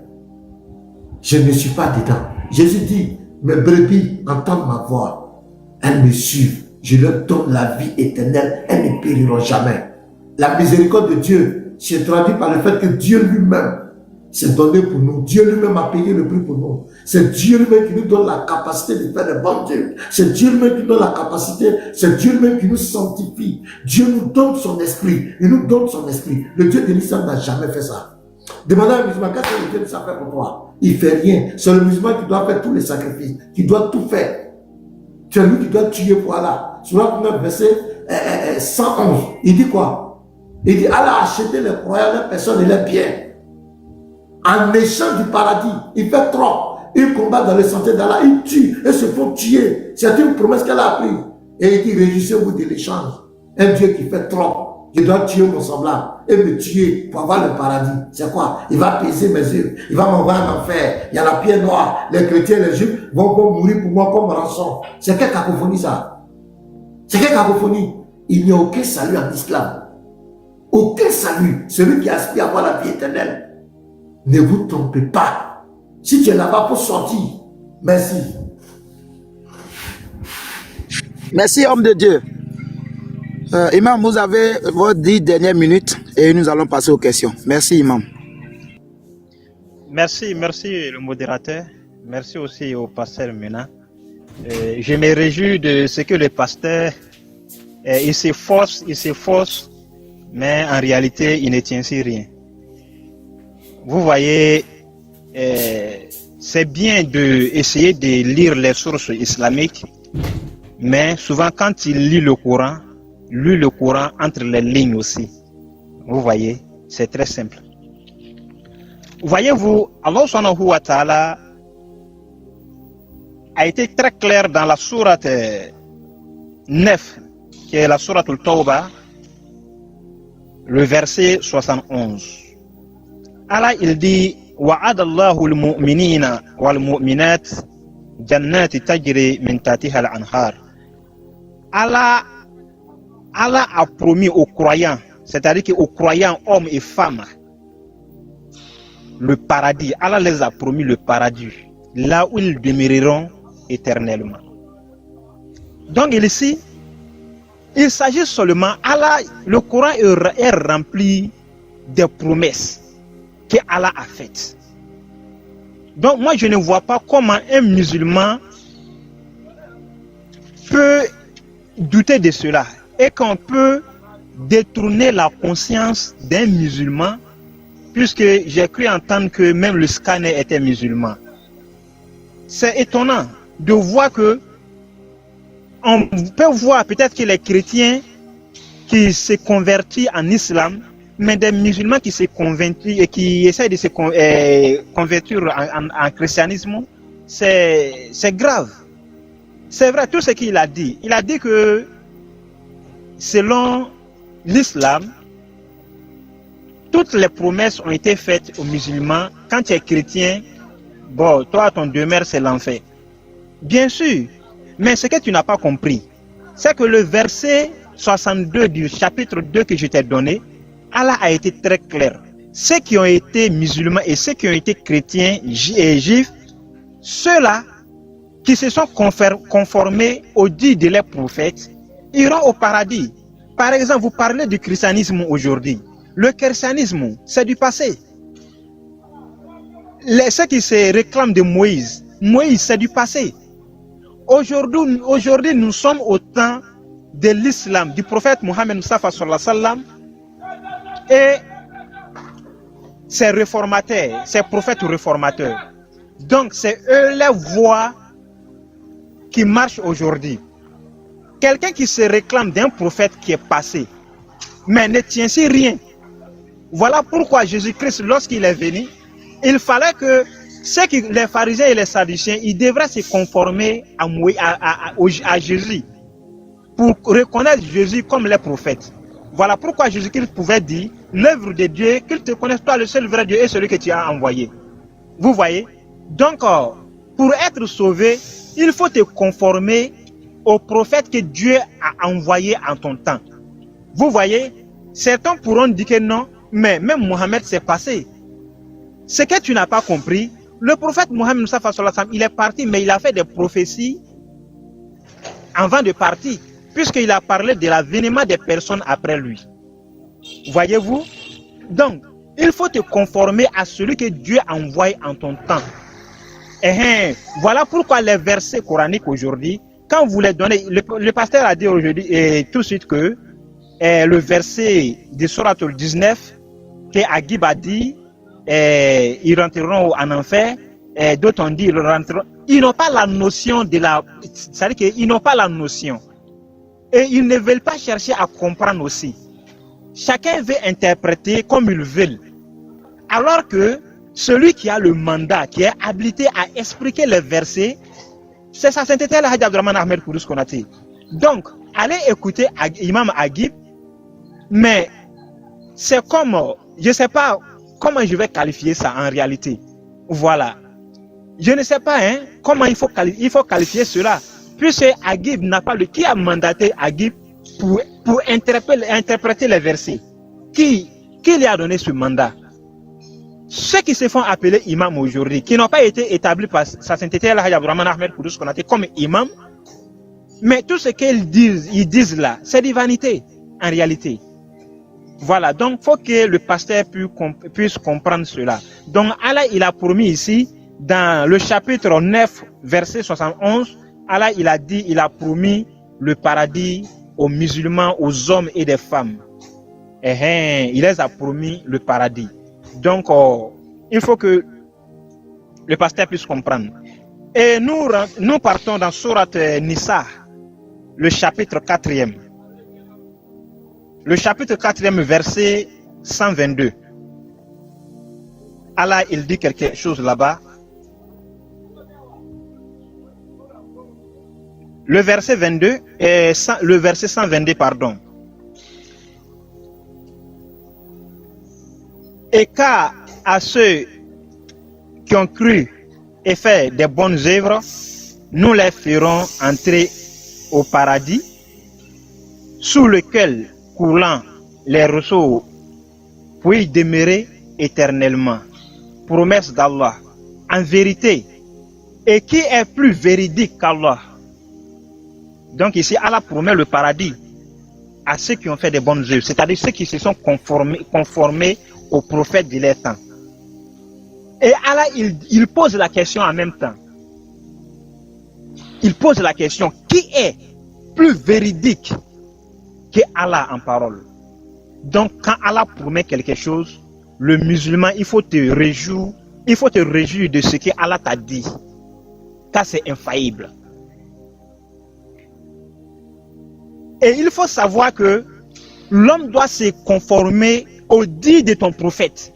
Je ne suis pas dedans. Jésus dit, mes brebis entendent ma voix. Elles me suivent. je leur donne la vie éternelle, elles ne périront jamais. La miséricorde de Dieu se traduit par le fait que Dieu lui-même s'est donné pour nous. Dieu lui-même a payé le prix pour nous. C'est Dieu lui-même qui nous donne la capacité de faire des bons dieux. C'est Dieu lui-même qui nous donne la capacité, c'est Dieu lui-même qui nous sanctifie. Dieu nous donne son esprit. Il nous donne son esprit. Le Dieu de l'islam n'a jamais fait ça. Demandez à un musulman, qu'est-ce que le Dieu de ça fait pour toi? Il fait rien. C'est le musulman qui doit faire tous les sacrifices, qui doit tout faire. C'est lui qui doit tuer, voilà. Sur le verset 111, il dit quoi? Il dit, Allah a acheté les croyants, les personnes et les biens. En échange du paradis, il fait trop. Il combat dans le sentier d'Allah, il tue et se font tuer. C'est une promesse qu'elle a prise. Et il dit, réjouissez-vous de l'échange. Un Dieu qui fait trop. Je dois tuer mon semblable et me tuer pour avoir le paradis. C'est quoi? Il va peser mes yeux. Il va m'envoyer en enfer. Il y a la pierre noire. Les chrétiens, les juifs vont mourir pour moi comme rançon. C'est quelle cacophonie ça? C'est quelle cacophonie? Il n'y a aucun salut en islam. Aucun salut. Celui qui aspire à avoir la vie éternelle. Ne vous trompez pas. Si tu es là-bas pour sortir, merci. Merci, homme de Dieu. Imam, vous avez vos 10 dernières minutes et nous allons passer aux questions. Merci, Imam. Merci le modérateur. Merci aussi au pasteur Mena. Je me réjouis de ce que le pasteur, il s'efforce, mais en réalité, il ne tient sur rien. Vous voyez, c'est bien d'essayer de lire les sources islamiques, mais souvent quand il lit le Coran entre les lignes aussi. Vous voyez, c'est très simple. Voyez-vous, Allah subhanahu wa ta'ala a été très clair dans la sourate 9, qui est la sourate al-Tawbah, le verset 71. Allah il dit وعد الله المؤمنين والمؤمنات جنات تجري من تحتها الأنهار. Allah a promis aux croyants, c'est-à-dire aux croyants hommes et femmes, le paradis. Allah les a promis le paradis, là où ils demeureront éternellement. Donc ici, il s'agit seulement, le Coran est rempli de promesses que Allah a faites. Donc moi je ne vois pas comment un musulman peut douter de cela et qu'on peut détourner la conscience d'un musulman, puisque j'ai cru entendre que même le scanner était musulman. C'est étonnant de voir que on peut voir peut-être que les chrétiens qui se convertissent en islam, mais des musulmans qui se convertissent et qui essaient de se convertir en christianisme, c'est grave. C'est vrai, tout ce qu'il a dit. Il a dit que selon l'islam, toutes les promesses ont été faites aux musulmans. Quand tu es chrétien, bon, toi, ton demeure, c'est l'enfer. Bien sûr, mais ce que tu n'as pas compris, c'est que le verset 62 du chapitre 2 que je t'ai donné, Allah a été très clair. Ceux qui ont été musulmans et ceux qui ont été chrétiens et juifs, ceux-là qui se sont conformés au dit de leurs prophètes, iront au paradis. Par exemple, vous parlez du christianisme aujourd'hui. Le christianisme, c'est du passé. Ceux qui se réclament de Moïse, c'est du passé. Aujourd'hui, nous sommes au temps de l'islam, du prophète Mohammed Mustafa sallallahu alayhi wa sallam, et ces réformateurs, ces prophètes réformateurs. Donc c'est eux les voix qui marchent aujourd'hui. Quelqu'un qui se réclame d'un prophète qui est passé, mais ne tient sur rien. Voilà pourquoi Jésus-Christ, lorsqu'il est venu, il fallait que les pharisiens et les sadducéens, ils devraient se conformer à Jésus pour reconnaître Jésus comme les prophètes. Voilà pourquoi Jésus-Christ pouvait dire l'œuvre de Dieu, qu'il te connaisse toi, le seul vrai Dieu et celui que tu as envoyé. Vous voyez? Donc, pour être sauvé, il faut te conformer au prophète que Dieu a envoyé en ton temps. Vous voyez? Certains pourront dire que non, mais même Mohammed s'est passé. Ce que tu n'as pas compris, le prophète Mohammed, il est parti, mais il a fait des prophéties avant de partir. puisqu'il a parlé de l'avènement des personnes après lui. Voyez-vous? Donc, il faut te conformer à celui que Dieu a envoyé en ton temps. Voilà pourquoi les versets coraniques aujourd'hui, quand vous les donnez, le pasteur a dit aujourd'hui et tout de suite que le verset de Sourate 19, que Agib a dit, ils rentreront en enfer, d'autres ont dit ils rentreront. Ils n'ont pas la notion de la... C'est-à-dire qu'ils n'ont pas la notion. Et ils ne veulent pas chercher à comprendre aussi. Chacun veut interpréter comme il veut. Alors que celui qui a le mandat, qui est habilité à expliquer les versets, c'est sa sainteté le Hadj Abdurrahman Ahmed Kourous Konaté. Donc, allez écouter Imam Agib, mais c'est comme, je ne sais pas comment je vais qualifier ça en réalité. Voilà. Je ne sais pas comment il faut qualifier cela. Puisque Agib n'a pas le... Qui a mandaté Agib pour interpréter les versets? Qui lui a donné ce mandat? Ceux qui se font appeler imams aujourd'hui, qui n'ont pas été établis par sa sainteté El Hadj Abdurrahman Ahmed Kourous Konaté comme imam, mais tout ce qu'ils disent là, c'est des vanités en réalité. Voilà, donc il faut que le pasteur puisse comprendre cela. Donc Allah, il a promis ici, dans le chapitre 9, verset 71, Allah, il a dit, il a promis le paradis aux musulmans, aux hommes et des femmes. Il les a promis le paradis. Donc, il faut que le pasteur puisse comprendre. Et nous partons dans Sourate Nisa, le chapitre 4e. Le chapitre 4e, verset 122. Allah, il dit quelque chose là-bas. Le verset 22, le verset 122, pardon. Et car à ceux qui ont cru et fait des bonnes œuvres, nous les ferons entrer au paradis, sous lequel coulant les ruisseaux pour y demeurer éternellement. Promesse d'Allah. En vérité, et qui est plus véridique qu'Allah? Donc ici, Allah promet le paradis à ceux qui ont fait des bonnes œuvres, c'est-à-dire ceux qui se sont conformés aux prophètes de leur temps. Et Allah, il pose la question en même temps. Il pose la question, qui est plus véridique que Allah en parole? Donc quand Allah promet quelque chose, le musulman, il faut te réjouir de ce que Allah t'a dit, car c'est infaillible. Et il faut savoir que l'homme doit se conformer au dit de ton prophète.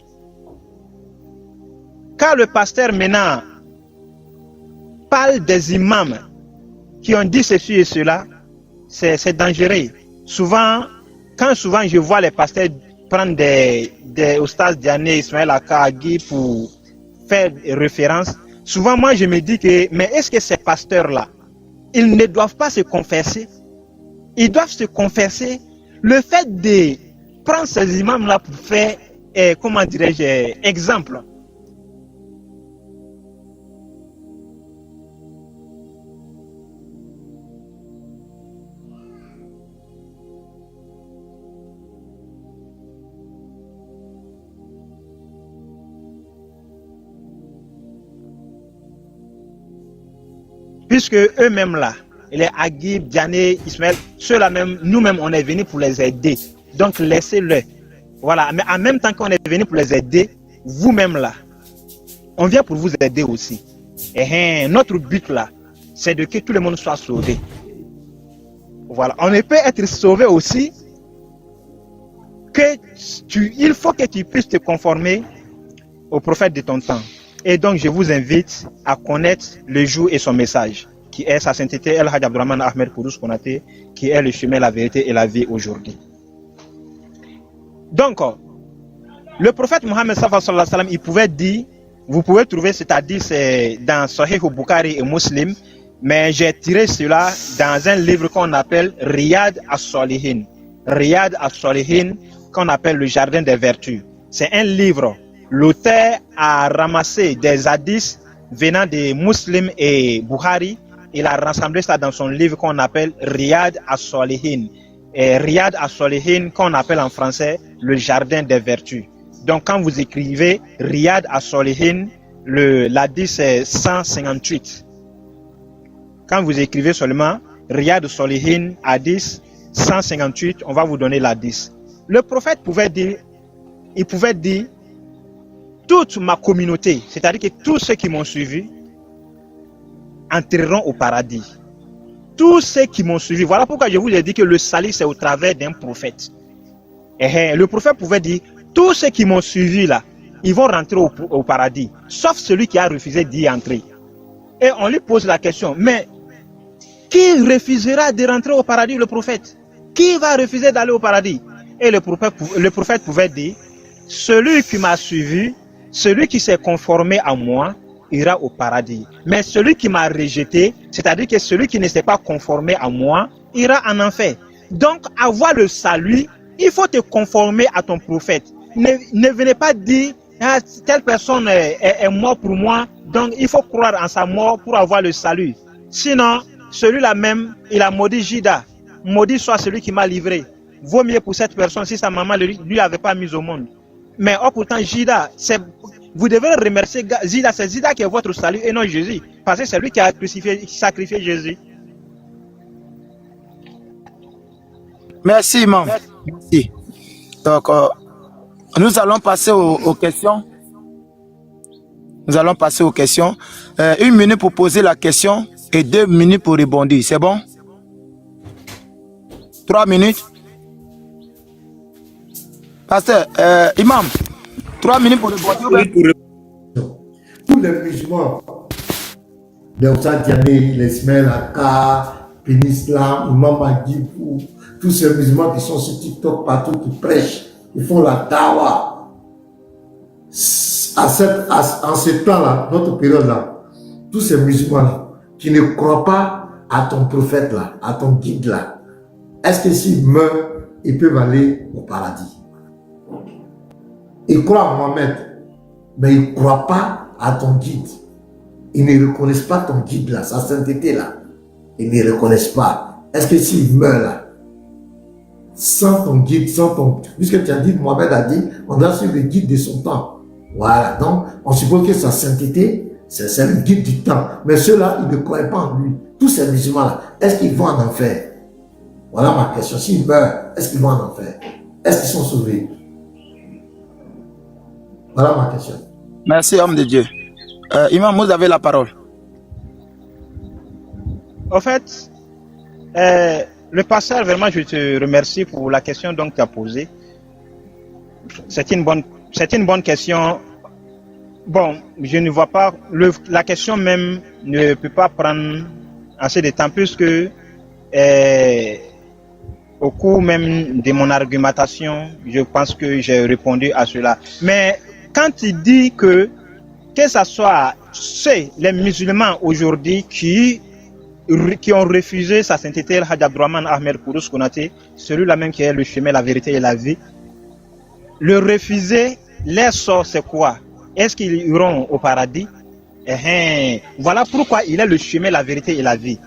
Car le pasteur maintenant parle des imams qui ont dit ceci et cela, c'est dangereux. Souvent je vois les pasteurs prendre des Oustaz Diané, Ismaël Akagi pour faire référence, souvent moi je me dis que, mais est-ce que ces pasteurs-là, ils ne doivent pas se confesser? Ils doivent se confesser. Le fait de prendre ces imams-là pour faire, comment dirais-je, exemple. Puisque eux-mêmes là, les Agib, Diané, Ismaël, ceux-là même, nous-mêmes, on est venus pour les aider. Donc laissez-le. Voilà, mais en même temps qu'on est venu pour les aider, vous-même là, on vient pour vous aider aussi. Et notre but là, c'est de que tout le monde soit sauvé. Voilà, on ne peut être sauvé aussi que il faut que tu puisses te conformer au prophète de ton temps. Et donc je vous invite à connaître le jour et son message, qui est sa sainteté El Hadj Abdurrahman Ahmed Kourous Konaté, qui est le chemin, la vérité et la vie aujourd'hui. Donc, le prophète Mohammed sallallahu alayhi wa sallam, il pouvait dire, vous pouvez trouver, c'est-à-dire c'est dans Sahih Bukhari et Muslim, mais j'ai tiré cela dans un livre qu'on appelle Riyad as-Salihin. Riyad as-Salihin, qu'on appelle le jardin des vertus. C'est un livre. L'auteur a ramassé des hadiths venant des musulmans et Bukhari il a rassemblé ça dans son livre qu'on appelle Riyad as-Solihin. Et Riyad as-Solihin, qu'on appelle en français le jardin des vertus. Donc quand vous écrivez Riyad as-Solihin, l'hadith c'est 158. Quand vous écrivez seulement Riyad as-Solihin, hadith 158, on va vous donner l'hadith. Le prophète pouvait dire, toute ma communauté, c'est-à-dire que tous ceux qui m'ont suivi, entreront au paradis. Tous ceux qui m'ont suivi. Voilà pourquoi je vous ai dit que le salut c'est au travers d'un prophète. Et le prophète pouvait dire, tous ceux qui m'ont suivi là, ils vont rentrer au paradis, sauf celui qui a refusé d'y entrer. Et on lui pose la question, mais qui refusera de rentrer au paradis, le prophète? Qui va refuser d'aller au paradis? Et le prophète pouvait dire, celui qui m'a suivi, celui qui s'est conformé à moi, ira au paradis. Mais celui qui m'a rejeté, c'est-à-dire que celui qui ne s'est pas conformé à moi, ira en enfer. Donc, avoir le salut, il faut te conformer à ton prophète. Ne venez pas dire, ah, telle personne est morte pour moi, donc il faut croire en sa mort pour avoir le salut. Sinon, celui-là même, il a maudit Jida. Maudit soit celui qui m'a livré. Vaut mieux pour cette personne si sa maman lui avait pas mis au monde. Mais pourtant, Jida, vous devez remercier Jida, c'est Jida qui est votre salut et non Jésus. Parce que c'est lui qui a sacrifié Jésus. Merci, Imam. Merci. Donc, nous allons passer aux questions. Nous allons passer aux questions. 1 minute pour poser la question et 2 minutes pour répondre. C'est bon? 3 minutes. Pasteur, Imam, 3 minutes pour répondre. Tous les musulmans, les Oussa Diané, les Ismaël Aka, Penislam, Imam Adibou, tous ces musulmans qui sont sur TikTok partout, qui prêchent, qui font la dawa. En ce temps-là, notre période-là, tous ces musulmans-là, qui ne croient pas à ton prophète-là, à ton guide-là, est-ce que s'ils meurent, ils peuvent aller au paradis? Ils croient à Mohamed, mais ils ne croient pas à ton guide. Ils ne reconnaissent pas ton guide-là, sa sainteté-là. Ils ne reconnaissent pas. Est-ce que s'ils meurent là, sans ton guide, sans ton... Puisque tu as dit, Mohamed a dit, on doit suivre le guide de son temps. Voilà, donc on suppose que sa sainteté, c'est le guide du temps. Mais ceux-là, ils ne croient pas en lui. Tous ces musulmans-là, est-ce qu'ils vont en enfer? Voilà ma question. S'ils meurent, est-ce qu'ils vont en enfer? Est-ce qu'ils sont sauvés? Voilà ma question. Merci, homme de Dieu. Imam, vous avez la parole. En fait, le pasteur, vraiment, je te remercie pour la question que tu as posée. C'est une bonne question. Bon, je ne vois pas, la question même ne peut pas prendre assez de temps puisque au cours même de mon argumentation, je pense que j'ai répondu à cela. Mais quand tu dis que ce soit les musulmans aujourd'hui qui ont refusé sa sainteté, El Hadj Abdourahmane Ahmed Kourous Konaté, celui-là même qui est le chemin, la vérité et la vie, le refuser, leur sort c'est quoi? Est-ce qu'ils iront au paradis? Voilà pourquoi il est le chemin, la vérité et la vie.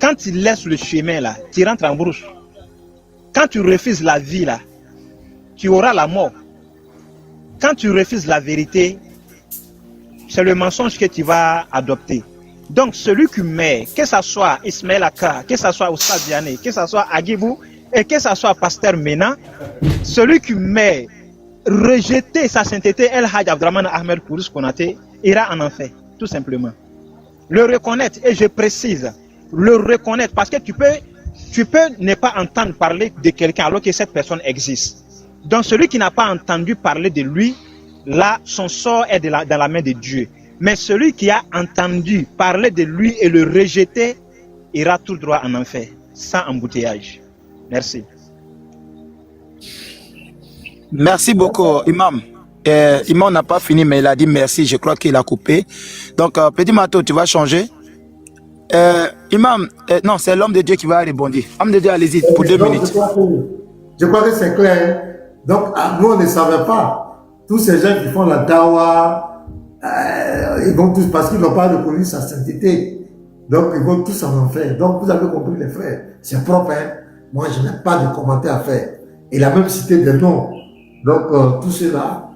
Quand tu laisses le chemin là, tu rentres en brousse. Quand tu refuses la vie là, tu auras la mort. Quand tu refuses la vérité, c'est le mensonge que tu vas adopter. Donc celui qui meurt, que ce soit Ismaël Aka, que ce soit Oussa Diané, que ce soit Agibou et que ce soit Pasteur Mena, celui qui meurt, rejeter sa sainteté, El Hadj Abdourahmane Ahmed Kourous Konaté, ira en enfer, tout simplement. Le reconnaître, et je précise, le reconnaître, parce que tu peux ne pas entendre parler de quelqu'un alors que cette personne existe. Donc celui qui n'a pas entendu parler de lui, là, son sort est dans la main de Dieu. Mais celui qui a entendu parler de lui et le rejeter, ira tout droit en enfer, sans embouteillage. Merci. Merci beaucoup, Imam. Imam n'a pas fini, mais il a dit merci. Je crois qu'il a coupé. Donc, Petit Mato, tu vas changer. Imam, non, c'est l'homme de Dieu qui va répondre. Homme de Dieu, allez-y, pour 2 minutes. Je crois que c'est clair. Donc, nous, on ne savait pas. Tous ces gens qui font la dawa, ils vont tous, parce qu'ils n'ont pas reconnu sa sainteté. Donc, ils vont tous en enfer. Donc, vous avez compris, les frères. C'est propre, hein. Moi, je n'ai pas de commentaire à faire. Il a même cité des noms. Donc, tout cela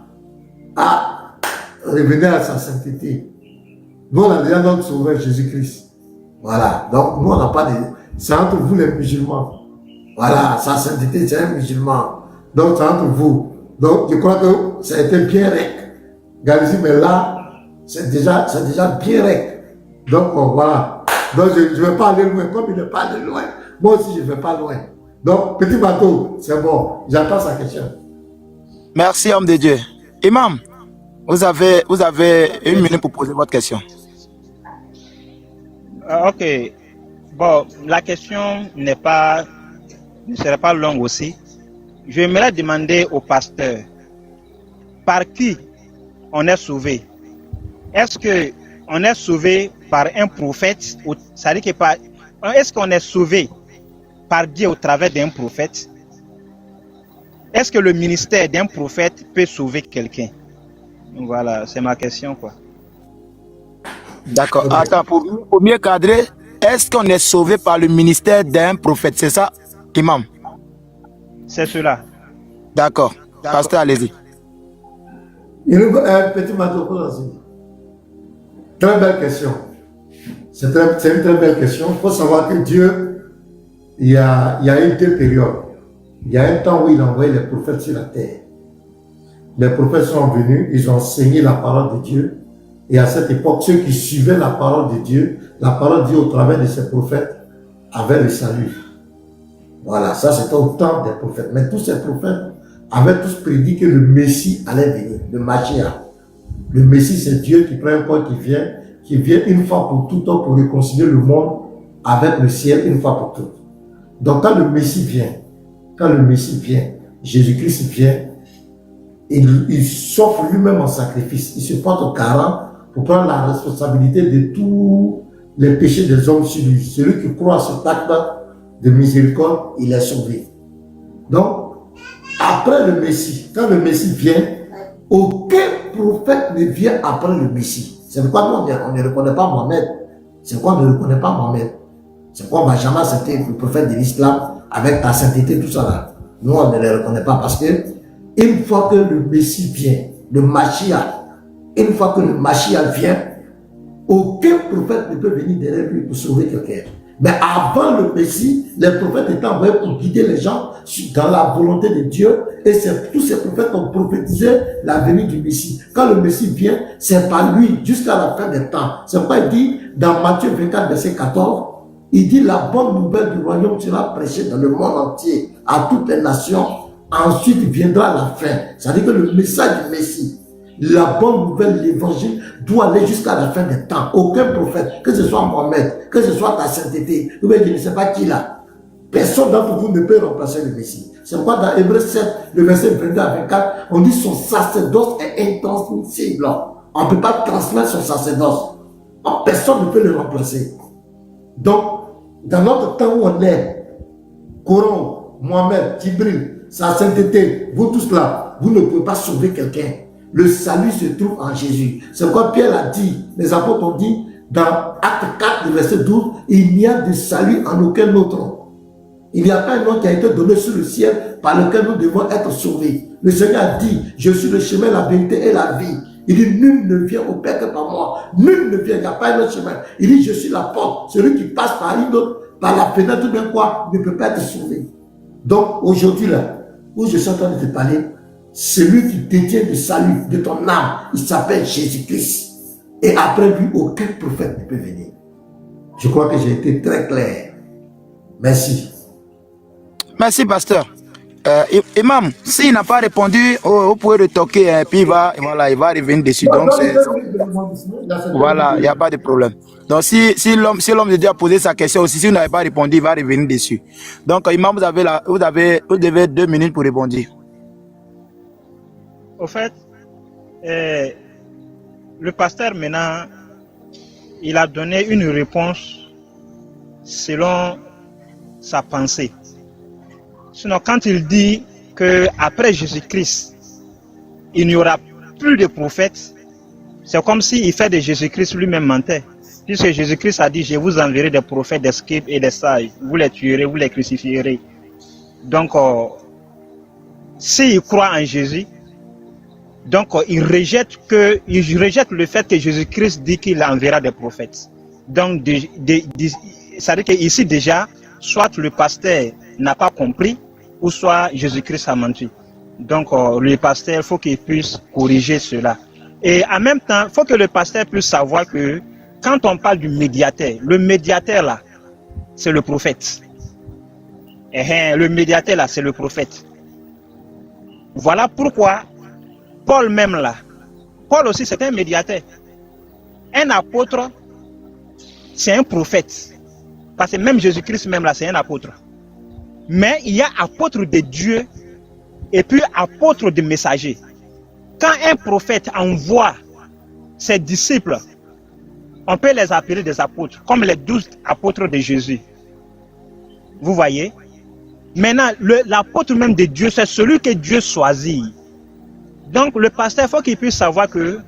a revenu à sa sainteté. Nous, on a déjà notre sauveur Jésus-Christ. Voilà. Donc, nous, on n'a pas de... C'est entre vous, les musulmans. Voilà. Sa sainteté, c'est un musulman. Donc, c'est entre vous. Donc, je crois que ça a été bien rec. Galizie, mais là, c'est déjà bien rec. Donc, voilà. Donc, je ne vais pas aller loin. Comme il n'est pas allé loin, moi aussi, je ne vais pas loin. Donc, petit bateau, c'est bon. J'attends sa question. Merci, homme de Dieu. Imam, vous avez 1 minute pour poser votre question. Ok. Bon, la question ne serait pas longue aussi. Je voudrais demander au pasteur, par qui on est sauvé? Est-ce que on est sauvé par un prophète? Ça dit que est-ce qu'on est sauvé par Dieu au travers d'un prophète? Est-ce que le ministère d'un prophète peut sauver quelqu'un? Voilà, c'est ma question, quoi. D'accord. Attends, pour mieux cadrer, est-ce qu'on est sauvé par le ministère d'un prophète? C'est ça, imam? C'est cela. D'accord. Pasteur, allez-y. Petit bateau, très belle question. C'est une très belle question. Il faut savoir que Dieu, il y a eu 2 périodes. Il y a un temps où il a envoyé les prophètes sur la terre. Les prophètes sont venus, ils ont enseigné la parole de Dieu. Et à cette époque, ceux qui suivaient la parole de Dieu au travers de ces prophètes, avaient le salut. Voilà, ça c'était au temps des prophètes. Mais tous ces prophètes avaient tous prédit que le Messie allait venir, le Mashiach. Le Messie, c'est Dieu qui prend un corps qui vient une fois pour tout temps pour réconcilier le monde avec le ciel une fois pour toutes. Donc quand le Messie vient, Jésus-Christ vient, il s'offre lui-même en sacrifice. Il se porte garant pour prendre la responsabilité de tous les péchés des hommes sur lui. Celui qui croit à cet acte de miséricorde, il est sauvé. Donc, après le Messie, quand le Messie vient, aucun prophète ne vient après le Messie. C'est pourquoi on ne reconnaît pas Mohamed. C'est pourquoi on ne reconnaît pas Mohamed. C'est pourquoi on va jamais accepter le prophète de l'islam avec ta sainteté, tout ça là. Nous, on ne les reconnaît pas parce que une fois que le Messie vient, le Mashiach, une fois que le Mashiach vient, aucun prophète ne peut venir derrière lui pour sauver quelqu'un. Mais avant le Messie, les prophètes étaient envoyés pour guider les gens dans la volonté de Dieu. Et tous ces prophètes ont prophétisé la venue du Messie. Quand le Messie vient, c'est par lui jusqu'à la fin des temps. C'est pourquoi il dit dans Matthieu 24, verset 14, il dit la bonne nouvelle du royaume sera prêchée dans le monde entier, à toutes les nations. Ensuite viendra la fin. C'est-à-dire que le message du Messie, la bonne nouvelle, l'évangile, doit aller jusqu'à la fin des temps. Aucun prophète, que ce soit Mohamed, que ce soit ta sainteté, ou bien je ne sais pas qui là, personne d'entre vous ne peut remplacer le Messie. C'est pourquoi dans Hébreux 7, le verset 22 à 24, on dit son sacerdoce est intransmissible. On ne peut pas transmettre son sacerdoce. Personne ne peut le remplacer. Donc, dans notre temps où on est, Coran, Mohamed, Djibril, sa sainteté, vous tous là, vous ne pouvez pas sauver quelqu'un. Le salut se trouve en Jésus. C'est quoi Pierre a dit, les apôtres ont dit, dans Acte 4, verset 12, il n'y a de salut en aucun autre nom. Il n'y a pas un nom qui a été donné sur le ciel par lequel nous devons être sauvés. Le Seigneur a dit, je suis le chemin, la vérité et la vie. Il dit, nul ne vient au Père que par moi. Nul ne vient, il n'y a pas un autre chemin. Il dit, je suis la porte. Celui qui passe par une autre, par la fenêtre ou bien quoi, ne peut pas être sauvé. Donc aujourd'hui là, où je suis en train de te parler, celui qui détient le salut de ton âme, il s'appelle Jésus-Christ. Et après lui, aucun prophète ne peut venir. Je crois que j'ai été très clair. Merci. Merci, pasteur. Imam, s'il n'a pas répondu, vous pouvez retoquer et puis il va revenir dessus. Donc, voilà, il n'y a pas de problème. Donc, si l'homme de Dieu a posé sa question aussi, si vous n'avez pas répondu, il va revenir dessus. Donc, Imam, vous devez 2 minutes pour répondre. Au fait, le pasteur maintenant, il a donné une réponse selon sa pensée. Sinon, quand il dit qu'après Jésus-Christ, il n'y aura plus de prophètes, c'est comme s'il fait de Jésus-Christ lui-même menteur. Puisque Jésus-Christ a dit, je vous enverrai des prophètes, des scribes et des sages. Vous les tuerez, vous les crucifierez. Donc, s'ils croient en Jésus, donc ils rejettent le fait que Jésus-Christ dit qu'il enverra des prophètes. Donc, ça veut dire qu'ici déjà, soit le pasteur n'a pas compris, ou soit Jésus-Christ a menti. Donc, le pasteur, il faut qu'il puisse corriger cela. Et en même temps, il faut que le pasteur puisse savoir que quand on parle du médiateur, le médiateur là, c'est le prophète. Le médiateur là, c'est le prophète. Voilà pourquoi Paul même là, Paul aussi c'est un médiateur. Un apôtre, c'est un prophète. Parce que même Jésus-Christ même là, c'est un apôtre. Mais il y a apôtre de Dieu et puis apôtre de messager. Quand un prophète envoie ses disciples, on peut les appeler des apôtres, comme les 12 apôtres de Jésus. Vous voyez? Maintenant, l'apôtre même de Dieu, c'est celui que Dieu choisit. Donc, le pasteur, il faut qu'il puisse savoir que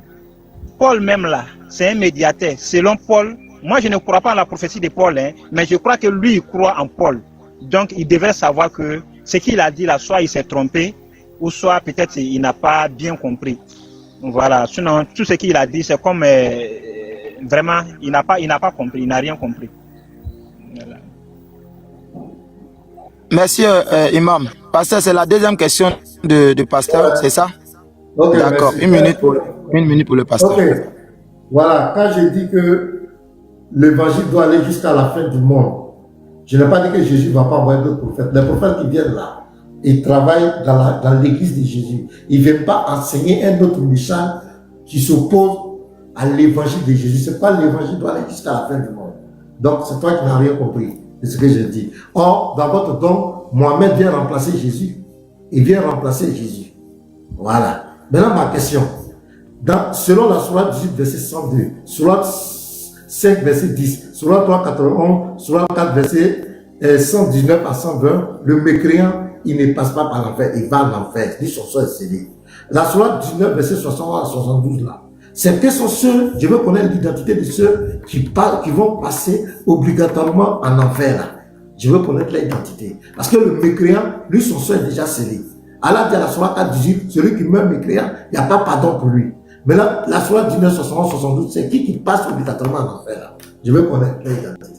Paul même là, c'est un médiateur. Selon Paul, moi je ne crois pas en la prophétie de Paul, mais je crois que lui, il croit en Paul. Donc, il devrait savoir que ce qu'il a dit là, soit il s'est trompé, ou soit peut-être il n'a pas bien compris. Voilà. Sinon, tout ce qu'il a dit, c'est comme vraiment, il n'a pas compris, il n'a rien compris. Voilà. Merci, Imam. Pasteur, c'est la deuxième question de pasteur, c'est ça? Okay, d'accord. Une minute pour le pasteur. Ok. Voilà. Quand je dis que l'évangile doit aller jusqu'à la fin du monde, je n'ai pas dit que Jésus ne va pas envoyer d'autres prophètes. Les prophètes qui viennent là, ils travaillent dans l'église de Jésus. Ils ne viennent pas enseigner un autre message qui s'oppose à l'évangile de Jésus. Ce n'est pas l'évangile qui doit aller jusqu'à la fin du monde. Donc, c'est toi qui n'as rien compris de ce que je dis. Or, dans votre don, Mohamed vient remplacer Jésus. Il vient remplacer Jésus. Voilà. Maintenant, ma question. Selon la Sourate 18, verset 102, Sourate 5, verset 10, Sourate 3, 91, Sourate 4, verset 119 à 120, le mécréant, il ne passe pas par l'enfer, il va en enfer. Dit son sort est scellé. La Sourate 19, verset 61 à 72, là, c'est que sont ceux, je veux connaître l'identité de ceux qui vont passer obligatoirement en enfer, là. Je veux connaître leur identité. Parce que le mécréant, lui, son sort est déjà scellé. Allah dit à la Sourate 4, 18, celui qui meurt mécréant, il n'y a pas pardon pour lui. Mais là, la Sourate 19, 61, 72, c'est qui passe obligatoirement en enfer, là. Je veux connaître leur identité.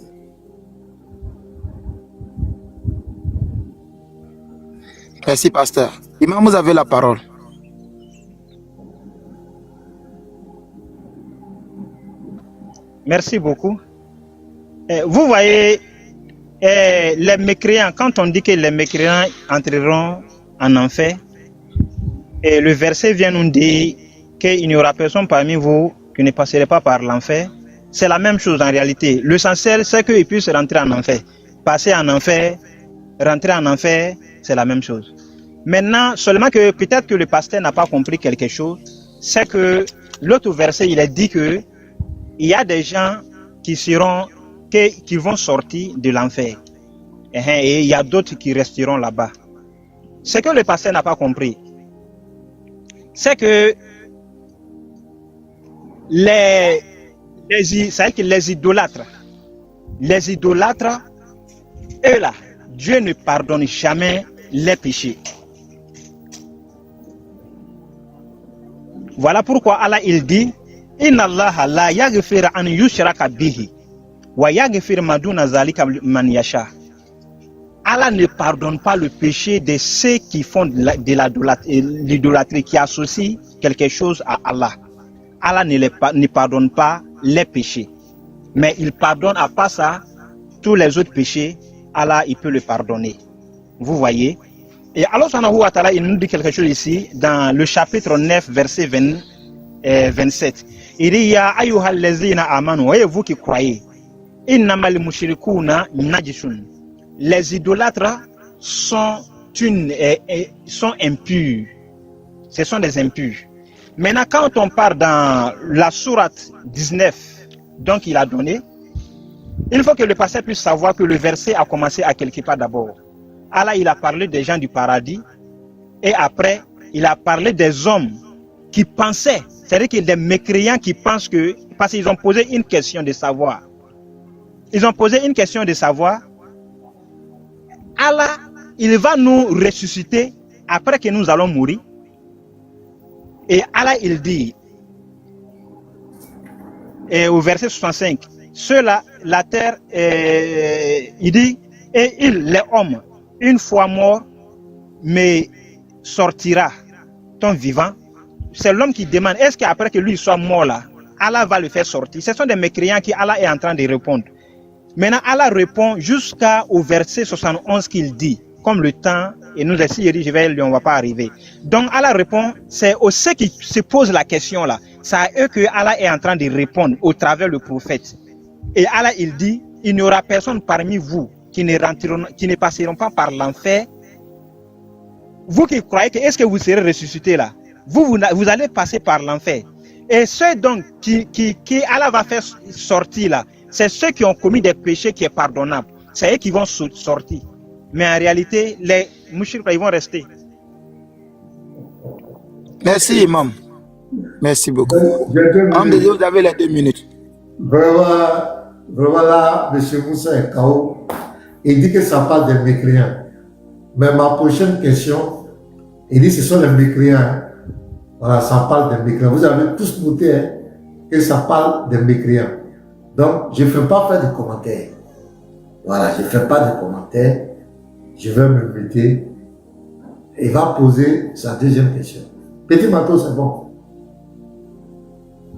Merci, pasteur. Imam, vous avez la parole. Merci beaucoup. Vous voyez, les mécréants, quand on dit que les mécréants entreront en enfer, et le verset vient nous dire qu'il n'y aura personne parmi vous qui ne passerait pas par l'enfer, c'est la même chose en réalité. L'essentiel, c'est qu'ils puissent rentrer en enfer. Passer en enfer, rentrer en enfer, c'est la même chose. Maintenant, seulement que peut-être que le pasteur n'a pas compris quelque chose, c'est que l'autre verset, il est dit que il y a des gens qui vont sortir de l'enfer. Et il y a d'autres qui resteront là-bas. Ce que le pasteur n'a pas compris, c'est que les idolâtres, eux là, Dieu ne pardonne jamais les péchés. Voilà pourquoi Allah il dit Inna Allah la yaghfir an yushraka bihi wa yaghfir ma duna zalika man yasha. Allah ne pardonne pas le péché de ceux qui font de l'idolâtrie, qui associent quelque chose à Allah. Allah ne pardonne pas les péchés. Mais il pardonne à part ça tous les autres péchés. Allah, il peut le pardonner. Vous voyez? Et Allah subhanahu wa ta'ala, il nous dit quelque chose ici, dans le chapitre 9, verset 27. Il dit, Ya ayyuhal lezina amanu, voyez vous qui croyez, innamal mushrikuna najisun. Les idolâtres sont impurs. Ce sont des impurs. Maintenant, quand on part dans la sourate 19, donc il a donné, il faut que le pasteur puisse savoir que le verset a commencé à quelque part d'abord. Allah, il a parlé des gens du paradis, et après, il a parlé des hommes qui pensaient, c'est-à-dire qu'il y a des mécréants qui pensent que parce qu'ils ont posé une question de savoir. Ils ont posé une question de savoir. Allah, il va nous ressusciter après que nous allons mourir. Et Allah, il dit, et au verset 65, ceux-là, la terre, il dit, et les hommes, une fois mort, mais sortira-t-on vivant? C'est l'homme qui demande, est-ce qu'après que lui soit mort là, Allah va le faire sortir? Ce sont des mécréants qui Allah est en train de répondre. Maintenant, Allah répond jusqu'au verset 71 qu'il dit, comme le temps, et nous ici, il dit, on ne va pas arriver. Donc Allah répond, c'est aux ceux qui se posent la question là, c'est à eux que Allah est en train de répondre au travers le prophète. Et Allah, il dit, il n'y aura personne parmi vous qui ne passeront pas par l'enfer. Vous qui croyez que est-ce que vous serez ressuscités là, vous allez passer par l'enfer. Et ceux donc qui Allah va faire sortir là, c'est ceux qui ont commis des péchés qui est pardonnable. C'est eux qui vont sortir. Mais en réalité, les mouchiks, ils vont rester. Merci, Imam. Merci beaucoup. Vous avez les 2 minutes. Vraiment là, M. Moussa et Kao, il dit que ça parle des mécréants. Mais ma prochaine question, il dit que ce sont les mécréants. Hein. Voilà, ça parle des mécréants. Vous avez tous noté hein, que ça parle des mécréants. Donc, je ne fais pas faire de commentaires. Voilà, je ne fais pas de commentaires. Je vais me muter. Il va poser sa deuxième question. Petit Mato, c'est bon.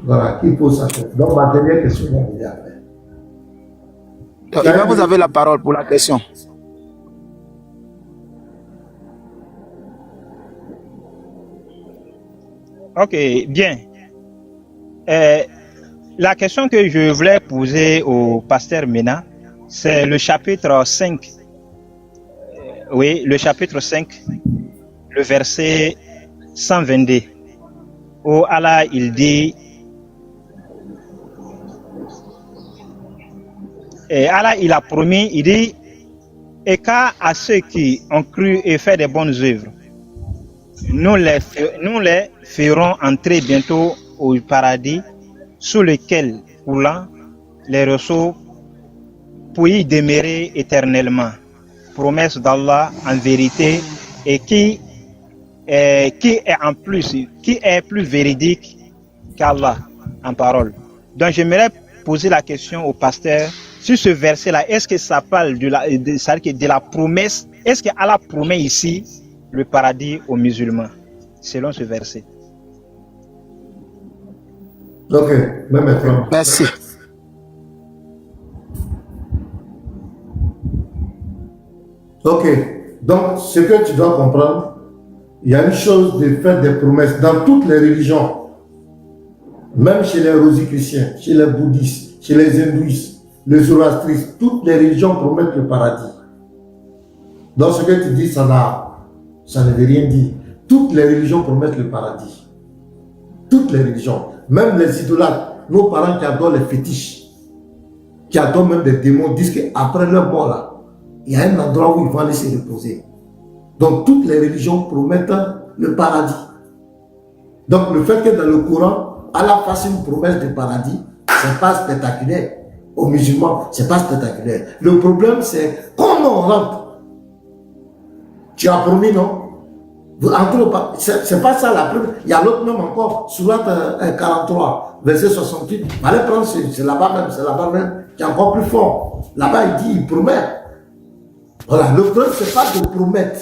Voilà, qui pose sa question. Donc, ma dernière question, on va après. Imam, vous avez la parole pour la question. Ok, bien. La question que je voulais poser au pasteur Mena, c'est le chapitre 5. Oui, le chapitre 5, le verset 122, où Allah, il dit, et Allah, il a promis, il dit, et car à ceux qui ont cru et fait des bonnes œuvres, nous les ferons entrer bientôt au paradis, sous lequel coulant les ressources pour y demeurer éternellement. Promesse d'Allah en vérité et qui est plus véridique qu'Allah en parole. Donc j'aimerais poser la question au pasteur sur ce verset-là. Est-ce que ça parle de la promesse? Est-ce que Allah promet ici le paradis aux musulmans selon ce verset? Ok, même maintenant. Merci. Ok, donc ce que tu dois comprendre, il y a une chose de faire des promesses dans toutes les religions, même chez les rosicruciens, chez les bouddhistes, chez les hindouistes, les zoroastristes, toutes les religions promettent le paradis. Donc ce que tu dis, ça ne veut rien dire. Toutes les religions promettent le paradis. Toutes les religions, même les idolâtres, nos parents qui adorent les fétiches, qui adorent même des démons, disent qu'après leur mort là, il y a un endroit où ils vont aller se reposer. Donc toutes les religions promettent le paradis. Donc le fait que dans le Coran, Allah fasse une promesse de paradis, ce n'est pas spectaculaire. Aux musulmans, ce n'est pas spectaculaire. Le problème c'est comment on rentre. Tu as promis, non? C'est pas ça la première. Il y a l'autre même encore, Sourate 43, verset 68. Allez prendre, c'est là-bas même, qui est encore plus fort. Là-bas, il dit, il promet. Voilà, le problème, c'est pas de promettre.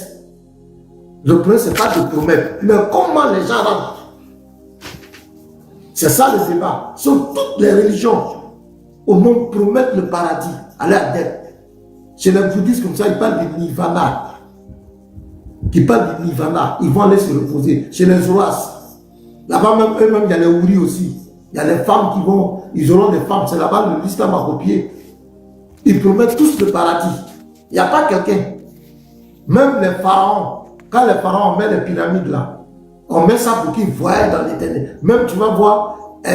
Le problème, c'est pas de promettre. Mais comment les gens rentrent? C'est ça le débat. Sur toutes les religions, au monde promettent le paradis à leur dette. Chez les bouddhistes, comme ça, ils parlent de nirvana. Qui parlent du nirvana, ils vont aller se reposer. Chez les Zoroastres, là-bas même, eux-mêmes, il y a les Ouris aussi. Il y a les femmes qui vont, ils auront des femmes, c'est là-bas l'islam a copié. Ils promettent tous le paradis. Il n'y a pas quelqu'un. Même les pharaons, quand les pharaons mettent les pyramides là, on met ça pour qu'ils voient dans l'éternel. Même tu vas voir, dans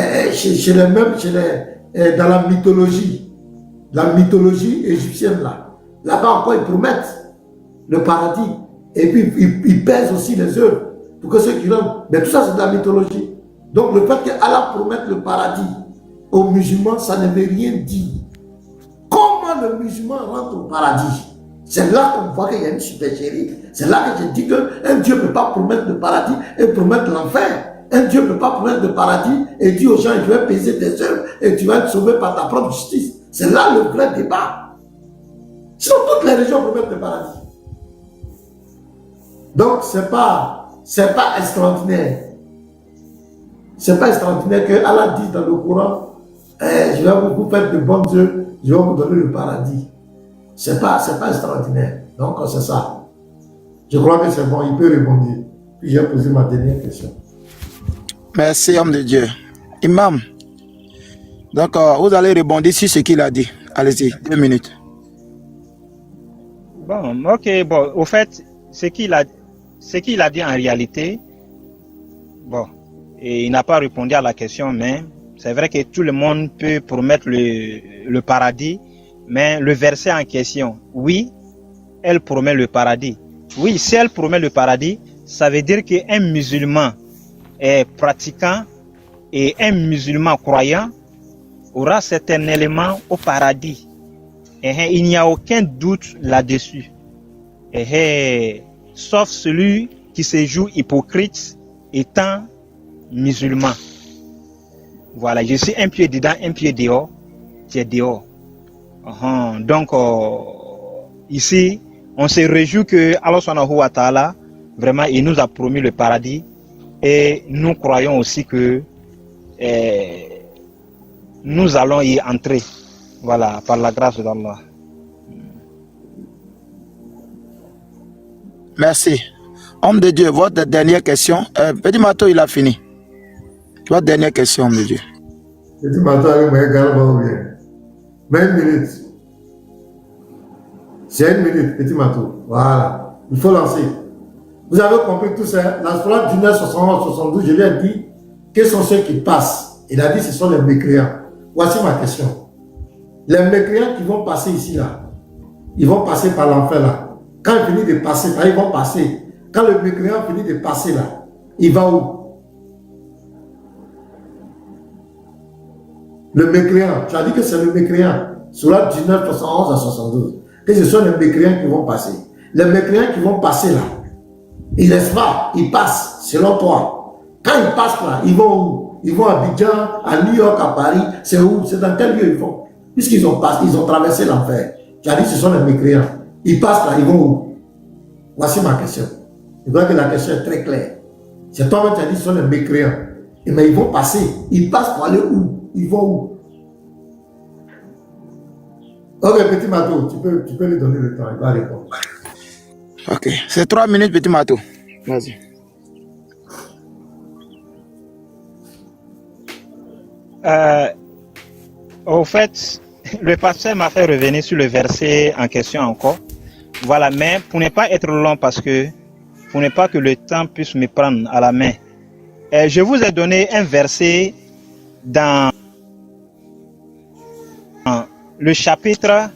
la mythologie égyptienne là-bas encore ils promettent le paradis. Et puis, ils pèsent aussi les œuvres pour que ceux qui rentrent. Mais tout ça, c'est de la mythologie. Donc, le fait qu'Allah promette le paradis aux musulmans, ça ne veut rien dire. Comment le musulman rentre au paradis? C'est là qu'on voit qu'il y a une supercherie. C'est là que je dis qu'un Dieu ne peut pas promettre le paradis et promettre l'enfer. Un Dieu ne peut pas promettre le paradis et dire aux gens, je vais peser tes œuvres et tu vas être sauvé par ta propre justice. C'est là le vrai débat. Sinon, toutes les régions promettent le paradis. Donc, c'est pas extraordinaire. C'est pas extraordinaire que Allah dit dans le Coran, je vais vous faire de bonnes œuvres, je vais vous donner le paradis. C'est pas extraordinaire. Donc, c'est ça. Je crois que c'est bon, il peut répondre. Puis j'ai posé ma dernière question. Merci, homme de Dieu. Imam, donc vous allez rebondir sur ce qu'il a dit. Allez-y, 2 minutes. Bon, ok, bon, au fait, ce qu'il a dit en réalité, bon, et il n'a pas répondu à la question, mais c'est vrai que tout le monde peut promettre le paradis, mais le verset en question, oui, elle promet le paradis. Oui, si elle promet le paradis, ça veut dire qu'un musulman est pratiquant et un musulman croyant aura certainement au paradis. Il n'y a aucun doute là-dessus. Sauf celui qui se joue hypocrite étant musulman. Voilà, je suis un pied dedans, un pied dehors, tu es dehors. Donc, ici, on se réjouit que Allah subhanahu wa ta'ala, vraiment, il nous a promis le paradis et nous croyons aussi que nous allons y entrer. Voilà, par la grâce d'Allah. Merci. Homme de Dieu, votre dernière question. Petit Mato, il a fini. Votre dernière question, homme de Dieu. Petit Mato, mais 1 minute. C'est 1 minute, Petit Mato. Voilà. Il faut lancer. Vous avez compris tout ça. La soirée du 9, 71, 72, je lui ai dit, quels sont ceux qui passent? Il a dit, ce sont les mécréants. Voici ma question. Les mécréants qui vont passer ici, là, ils vont passer par l'enfer, là. Quand ils finissent de passer, ils vont passer. Quand le mécréant finit de passer, là, il va où? Le mécréant, tu as dit que c'est le mécréant. Sourate 19, 71 à 72. Que ce sont les mécréants qui vont passer. Les mécréants qui vont passer, là, ils ne restent pas, ils passent, selon toi. Quand ils passent là, ils vont où? Ils vont à Abidjan, à New York, à Paris. C'est où? C'est dans quel lieu ils vont? Puisqu'ils ont passé, ils ont traversé l'enfer. Tu as dit que ce sont les mécréants. Ils passent là, ils vont où? Voici ma question. Je crois que la question est très claire. C'est toi-même qui as dit que ce sont les mécréants. Mais ils vont passer. Ils passent pour aller où? Ils vont où? Ok, Petit Mato, tu peux lui donner le temps. Il va répondre. Ok, c'est 3 minutes, Petit Mato. Vas-y. Au fait, le pasteur m'a fait revenir sur le verset en question encore. Voilà, mais pour ne pas être long, parce que pour ne pas que le temps puisse me prendre à la main, je vous ai donné un verset dans le chapitre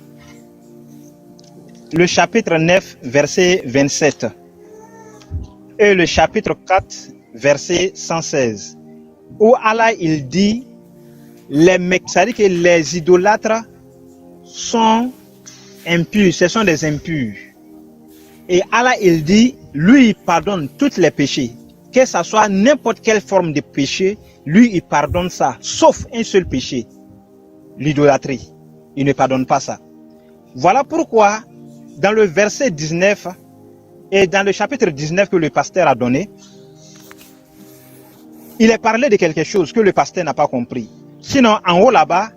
9, verset 27 et le chapitre 4, verset 116, où Allah il dit, c'est-à-dire que les idolâtres sont impurs, ce sont des impurs. Et Allah il dit, lui il pardonne tous les péchés, que ce soit n'importe quelle forme de péché, lui il pardonne ça, sauf un seul péché, l'idolâtrie. Il ne pardonne pas ça. Voilà pourquoi dans le verset 19 et dans le chapitre 19 que le pasteur a donné, il est parlé de quelque chose que le pasteur n'a pas compris. Sinon, en haut là-bas,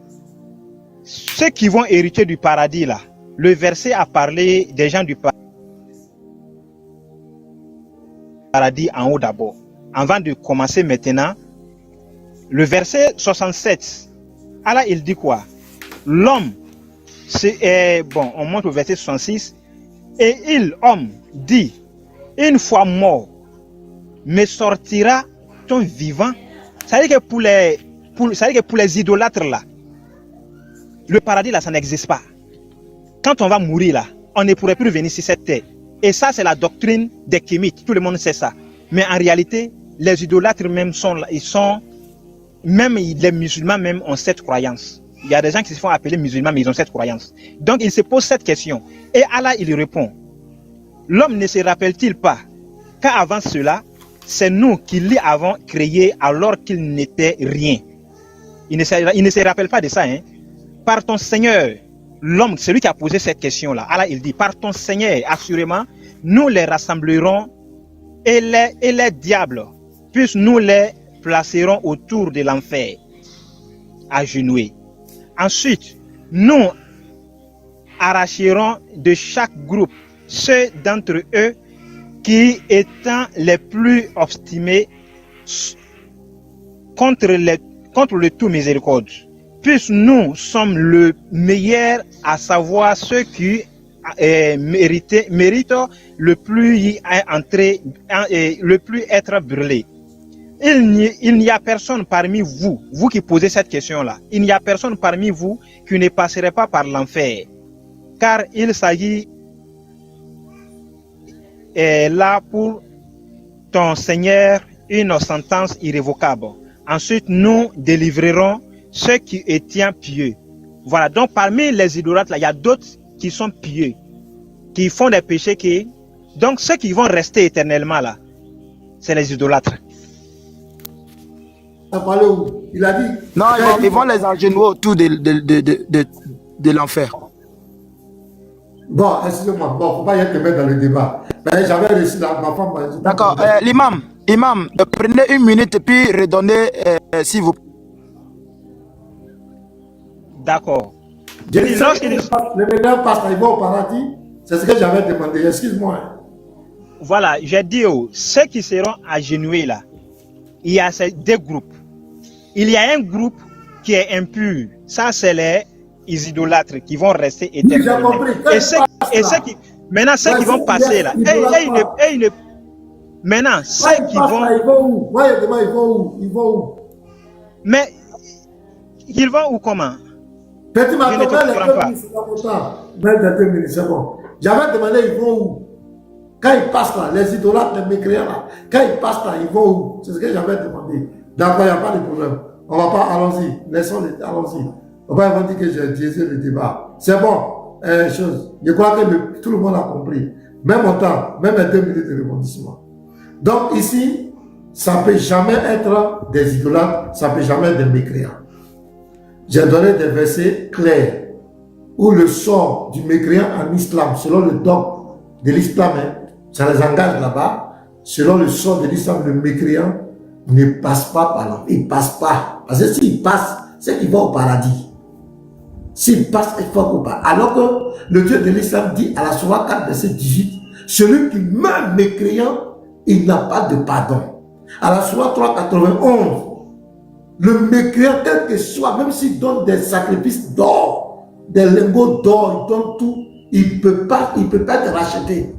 ceux qui vont hériter du paradis là, le verset a parlé des gens du paradis en haut d'abord. Avant de commencer maintenant, le verset 67, Allah il dit quoi? L'homme, bon, on monte au verset 66, et il, homme, dit, une fois mort, me sortira-t-on vivant? C'est-à-dire que pour les idolâtres là, le paradis là, ça n'existe pas. Quand on va mourir là, on ne pourrait plus venir sur cette terre. Et ça, c'est la doctrine des kémites, tout le monde sait ça. Mais en réalité, les idolâtres même sont là, ils sont même les musulmans même ont cette croyance. Il y a des gens qui se font appeler musulmans, mais ils ont cette croyance. Donc, il se pose cette question. Et Allah, il répond, l'homme ne se rappelle-t-il pas qu'avant cela, c'est nous qui l'avons créé alors qu'il n'était rien. Il ne se rappelle pas de ça. Hein? Par ton Seigneur, l'homme, celui qui a posé cette question-là, Allah, il dit, par ton Seigneur, assurément, nous les rassemblerons et les diables, puis nous les placerons autour de l'enfer, agenouillés. Ensuite, nous arracherons de chaque groupe ceux d'entre eux qui étant les plus obstinés contre le tout miséricorde. Puis nous sommes le meilleur, à savoir ceux qui méritent le plus y entrer, le plus être brûlé. Il n'y a personne parmi vous, vous qui posez cette question-là, il n'y a personne parmi vous qui ne passerait pas par l'enfer, car il s'agit là pour ton Seigneur une sentence irrévocable. Ensuite, nous délivrerons ceux qui étaient pieux. Voilà, donc parmi les idolâtres, là, il y a d'autres qui sont pieux, qui font des péchés qui... Donc ceux qui vont rester éternellement là, c'est les idolâtres. Il a dit... Non, ils vont les agenouiller autour de l'enfer. Bon, excusez-moi, bon, faut pas y être mettre dans le débat. Mais j'avais réussi ma femme. D'accord, l'imam, prenez une minute et puis redonnez, s'il vous plaît. D'accord. Le médecin passe, il va au paradis. C'est ce que j'avais demandé. Excuse-moi. Voilà, j'ai dit, ceux qui seront agenouillés là, il y a ces deux groupes. Il y a un groupe qui est impur. Ça, c'est les idolâtres qui vont rester éternellement. Oui, et ceux qui, maintenant, ceux qui vont passer là, maintenant, ceux qui vont... Ils vont où? Moi, je demande, ils vont où? Mais, ils vont où comment? Petit matin, c'est bon. J'avais demandé, ils vont où? Quand ils passent là, les idolâtres, les mécréants là, quand ils passent là, ils vont où? C'est ce que j'avais demandé. D'accord, il n'y a pas de problème. On va pas, allons-y. Laissons-les, allons-y. On va pas dire que j'ai diésé le débat. C'est bon. Je crois que tout le monde a compris. Même autant, même les 2 minutes de rebondissement. Donc ici, ça ne peut jamais être des idolâtres, ça ne peut jamais être des mécréants. J'ai donné des versets clairs où le sort du mécréant en islam, selon le dogme de l'islam, ça les engage là-bas. Selon le sort de l'islam, le mécréant ne passe pas par là. Il ne passe pas. Parce que s'il passe, c'est qu'il va au paradis. S'il passe, il va au paradis. Alors que le Dieu de l'islam dit à la Sourate 4, verset 18, celui qui meurt mécréant, il n'a pas de pardon. À la Sourate 3, 91, le mécréant, tel que soit, même s'il donne des sacrifices d'or, des lingots d'or, il donne tout, il ne peut pas être racheté.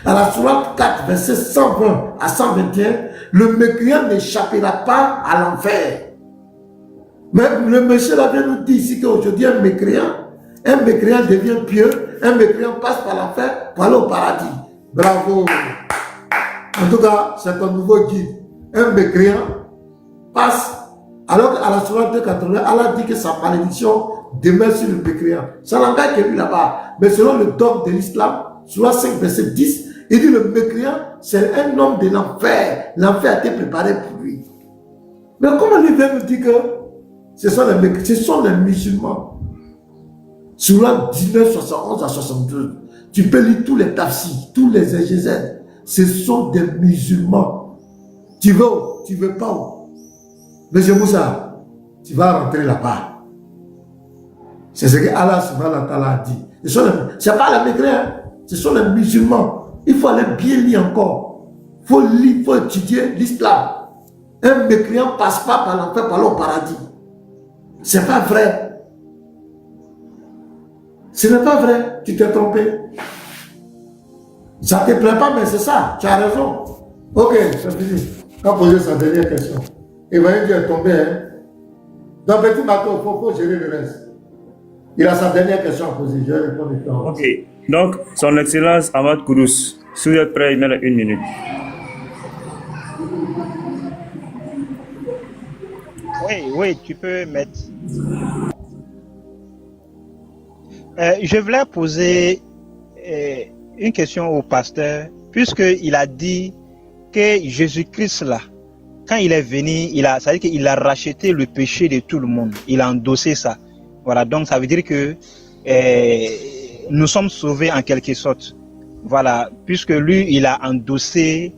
À la Sourate 4, verset 120 à 121, le mécréant n'échappera pas à l'enfer. Mais le monsieur là vient nous dire ici qu'aujourd'hui, un mécréant devient pieux, un mécréant passe par l'enfer pour aller au paradis. Bravo! En tout cas, c'est un nouveau guide. Un mécréant passe, alors qu'à la Sourate 280, Allah dit que sa malédiction demeure sur le mécréant. Ça n'engage que lui là-bas. Mais selon le dogme de l'islam, Sourate 5, verset 10, il dit le mécréant, c'est un homme de l'enfer. L'enfer a été préparé pour lui. Mais comment lui vient nous dire que ce sont les musulmans? Sourate 19, 71 à 72. Tu peux lire tous les tafsirs, tous les exégèses. Ce sont des musulmans. Tu veux où? Tu veux pas où? Monsieur Moussa, tu vas rentrer là-bas. C'est ce que Allah subhanahu wa ta'ala a dit. Ce n'est pas les mécréants, ce sont les musulmans. Il faut aller bien lire encore. Il faut lire, il faut étudier l'islam. Un mécréant ne passe pas par l'enfer, par au paradis. Ce n'est pas vrai. Ce n'est pas vrai. Tu t'es trompé. Ça ne te plaît pas, mais c'est ça. Tu as raison. Ok, c'est fini. On va poser sa dernière question. Evangelii est tombé. Hein? Dans Petit Matin, il faut gérer le reste. Il a sa dernière question à poser. Je vais répondre. Ok. Donc, son Excellence Ahmad Kouddous, si vous êtes prêt, il met 1 minute. Oui, tu peux mettre. Je voulais poser une question au pasteur, puisqu'il a dit que Jésus-Christ, là, quand il est venu, ça veut dire qu'il a racheté le péché de tout le monde. Il a endossé ça. Voilà, donc ça veut dire que nous sommes sauvés en quelque sorte. Voilà, puisque lui, il a endossé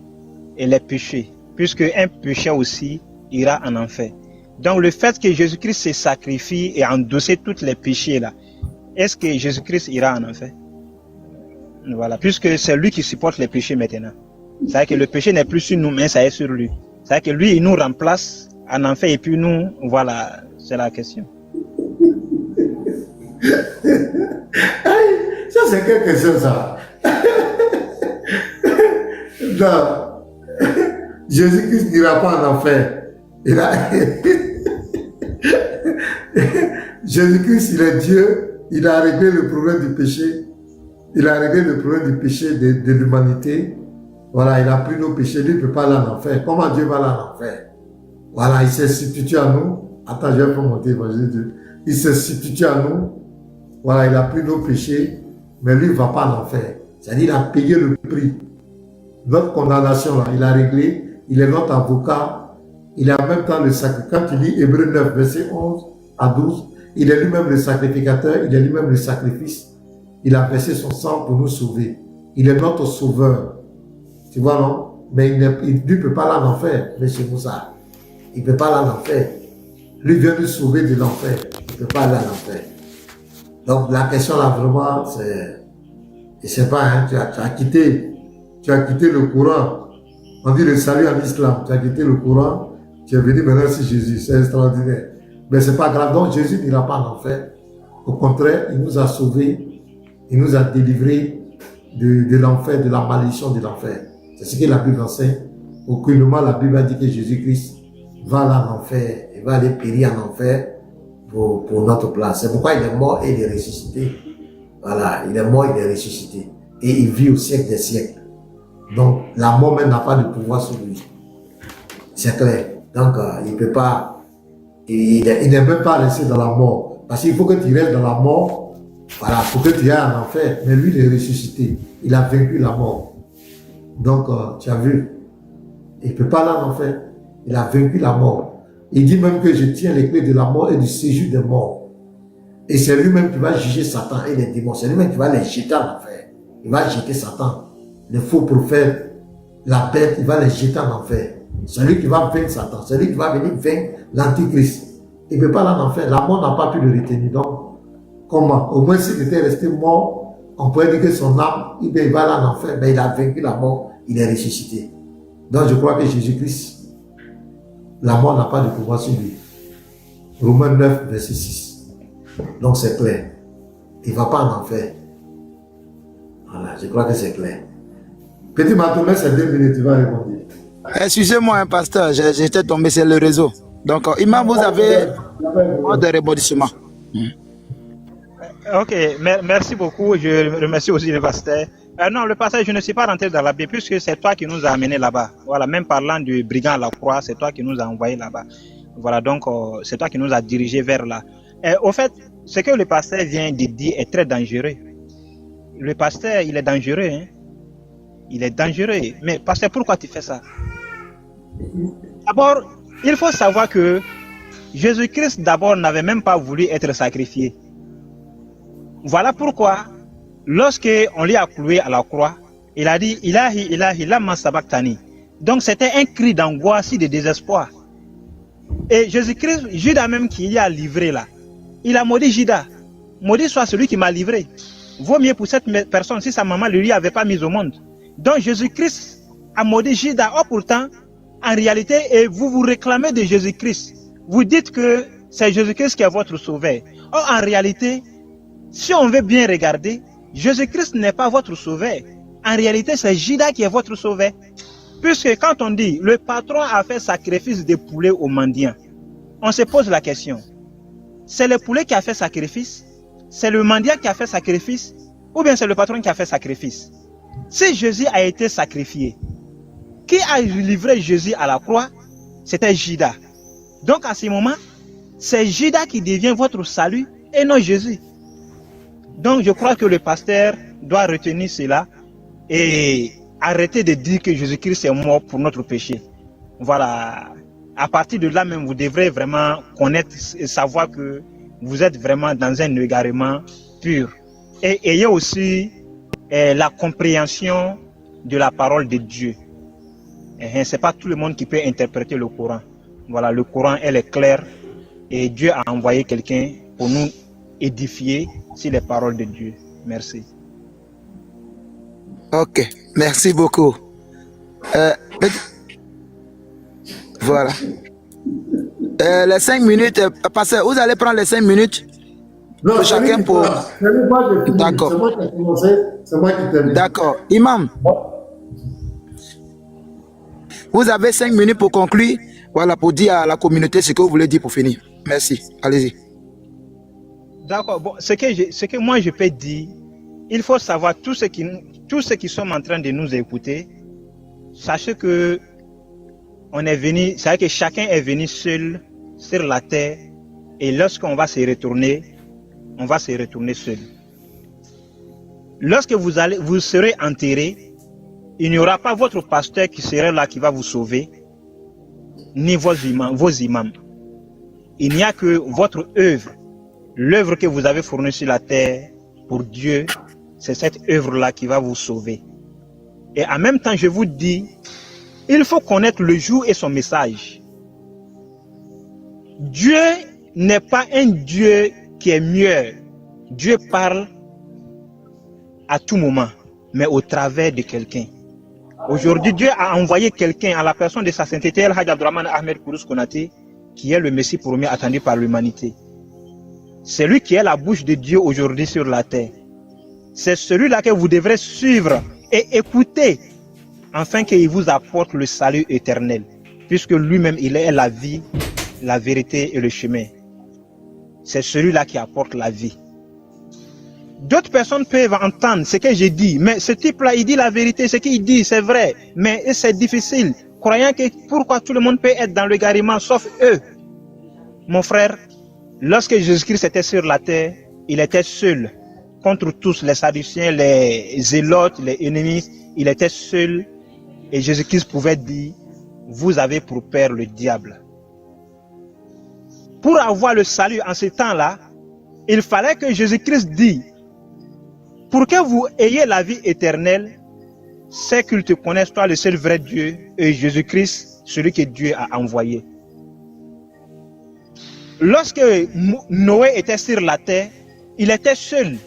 les péchés, puisque un péché aussi ira en enfer. Donc le fait que Jésus-Christ se sacrifie et endossé tous les péchés là, est-ce que Jésus-Christ ira en enfer? Voilà, puisque c'est lui qui supporte les péchés maintenant. C'est-à-dire que le péché n'est plus sur nous, mais ça est sur lui. C'est-à-dire que lui, il nous remplace en enfer et puis nous, voilà, c'est la question. Ça, c'est quelle question, ça? Non. Jésus-Christ n'ira pas en enfer. Jésus-Christ, il est Dieu. Il a réglé le problème du péché. Il a réglé le problème du péché de l'humanité. Voilà, il a pris nos péchés. Lui ne peut pas aller en enfer. Comment Dieu va aller en enfer? Voilà, il s'est substitué à nous. Attends, je vais pas monter l'évangile de Dieu. Il s'est substitué à nous. Voilà, il a pris nos péchés. Mais lui ne va pas en enfer. C'est-à-dire, il a payé le prix. Notre condamnation, là, il a réglé. Il est notre avocat. Il est en même temps le sacrificateur. Quand tu lis Hébreux 9, verset 11 à 12, il est lui-même le sacrificateur. Il est lui-même le sacrifice. Il a versé son sang pour nous sauver. Il est notre sauveur. Tu vois, non? Mais il ne peut pas aller en enfer, M. Moussa. Il ne peut pas aller en enfer. Lui vient nous sauver de l'enfer. Il ne peut pas aller en enfer. Donc la question là, vraiment, c'est... Je ne sais pas, hein, tu as quitté le courant. On dit le salut en islam. Tu as quitté le courant. Tu es venu maintenant sur Jésus. C'est extraordinaire. Mais ce n'est pas grave. Donc Jésus n'ira pas en enfer. Au contraire, il nous a sauvés. Il nous a délivrés de l'enfer, de la malédiction de l'enfer. C'est ce que la Bible enseigne. Aucunement, la Bible a dit que Jésus-Christ va aller en enfer. Il va aller périr en enfer pour notre place. C'est pourquoi il est mort et il est ressuscité. Voilà, il est mort, il est ressuscité. Et il vit au siècle des siècles. Donc, la mort même n'a pas de pouvoir sur lui. C'est clair. Donc, il ne peut pas... Il n'est même pas resté dans la mort. Parce qu'il faut que tu restes dans la mort, voilà, pour que tu ailles en enfer. Mais lui, il est ressuscité. Il a vaincu la mort. Donc, tu as vu, il ne peut pas aller en enfer. Il a vaincu la mort. Il dit même que je tiens les clés de la mort et du séjour des morts. Et c'est lui-même qui va juger Satan et les démons. C'est lui-même qui va les jeter en enfer. Il va jeter Satan, le faux prophète, la bête, il va les jeter en enfer. C'est lui qui va vaincre Satan. C'est lui qui va venir vaincre l'Antichrist. Il ne peut pas aller en enfer. La mort n'a pas pu le retenir. Donc, comment? Au moins, s'il était resté mort, on pourrait dire que son âme, il va aller en enfer. Mais il a vaincu la mort. Il est ressuscité. Donc, je crois que Jésus-Christ, la mort n'a pas de pouvoir sur lui. Romains 9, verset 6. Donc, c'est clair. Il ne va pas en enfer. Voilà, je crois que c'est clair. Petit Matomé, c'est 2 minutes, tu vas répondre. Excusez-moi, hein, pasteur, j'étais tombé sur le réseau. Donc, Imam, vous avez des rebondissements. Ok, merci beaucoup. Je remercie aussi le pasteur. Non, le pasteur, je ne suis pas rentré dans la Bible puisque c'est toi qui nous as amenés là-bas. Voilà, même parlant du brigand à la croix, c'est toi qui nous as envoyés là-bas. Voilà, donc c'est toi qui nous as dirigés vers là. Au fait, ce que le pasteur vient de dire est très dangereux. Le pasteur, il est dangereux. Hein? Il est dangereux. Mais pasteur, pourquoi tu fais ça? D'abord, il faut savoir que Jésus-Christ d'abord n'avait même pas voulu être sacrifié. Voilà pourquoi, lorsque on lui a cloué à la croix, il a dit Ilahi, Ilahi, lama sabachthani. Donc c'était un cri d'angoisse et de désespoir. Et Jésus-Christ, Judas même qui y a livré là, il a maudit Judas. Maudit soit celui qui m'a livré. Vaut mieux pour cette personne si sa maman ne lui avait pas mis au monde. Donc Jésus-Christ a maudit Judas. Or pourtant, en réalité, et vous vous réclamez de Jésus-Christ. Vous dites que c'est Jésus-Christ qui est votre sauveur. Or en réalité, si on veut bien regarder, Jésus-Christ n'est pas votre sauveur. En réalité, c'est Judas qui est votre sauveur. Puisque quand on dit, le patron a fait sacrifice de poulet aux mendiants, on se pose la question, c'est le poulet qui a fait sacrifice? C'est le mendiant qui a fait sacrifice? Ou bien c'est le patron qui a fait sacrifice? Si Jésus a été sacrifié, qui a livré Jésus à la croix? C'était Judas. Donc à ce moment, c'est Judas qui devient votre salut et non Jésus. Donc je crois que le pasteur doit retenir cela et arrêter de dire que Jésus-Christ est mort pour notre péché. Voilà. À partir de là même, vous devrez vraiment connaître et savoir que vous êtes vraiment dans un égarement pur. Et ayez aussi la compréhension de la parole de Dieu. C'est pas tout le monde qui peut interpréter le Coran. Voilà, le Coran, elle est claire et Dieu a envoyé quelqu'un pour nous édifier sur les paroles de Dieu. Merci. Ok, merci beaucoup. Voilà. Les 5 minutes, pasteur, vous allez prendre les 5 minutes Non, pour chacun pour... D'accord. C'est moi qui ai commencé, c'est moi qui termine. D'accord. Imam, vous avez 5 minutes pour conclure, voilà, pour dire à la communauté ce que vous voulez dire pour finir. Merci. Allez-y. D'accord. Bon, ce que moi je peux dire, il faut savoir, tous ceux qui sont en train de nous écouter, sachez que on est venu, c'est-à-dire que chacun est venu seul sur la terre et lorsqu'on va se retourner, on va se retourner seul. Lorsque vous serez enterré, il n'y aura pas votre pasteur qui sera là qui va vous sauver, ni vos imams. Il n'y a que votre œuvre, l'œuvre que vous avez fournie sur la terre pour Dieu, c'est cette œuvre-là qui va vous sauver. Et en même temps, je vous dis, il faut connaître le jour et son message. Dieu n'est pas un Dieu qui est mieux. Dieu parle à tout moment, mais au travers de quelqu'un. Aujourd'hui, Dieu a envoyé quelqu'un à la personne de sa sainteté, El Hadj Abdourahmane Ahmed Kourous Konaté, qui est le Messie promis attendu par l'humanité. C'est lui qui est la bouche de Dieu aujourd'hui sur la terre. C'est celui-là que vous devrez suivre et écouter afin qu'il vous apporte le salut éternel, puisque lui-même, il est la vie, la vérité et le chemin. C'est celui-là qui apporte la vie. D'autres personnes peuvent entendre ce que j'ai dit, mais ce type-là, il dit la vérité, ce qu'il dit, c'est vrai, mais c'est difficile, croyant que pourquoi tout le monde peut être dans le l'égarement, sauf eux. Mon frère, lorsque Jésus-Christ était sur la terre, il était seul, contre tous les Sadduciens, les zélotes, les ennemis, il était seul, et Jésus-Christ pouvait dire, vous avez pour père le diable. Pour avoir le salut en ce temps-là, il fallait que Jésus-Christ dise, pour que vous ayez la vie éternelle, c'est qu'ils te connaissent, toi le seul vrai Dieu, et Jésus-Christ, celui que Dieu a envoyé. Lorsque Noé était sur la terre, il était seul.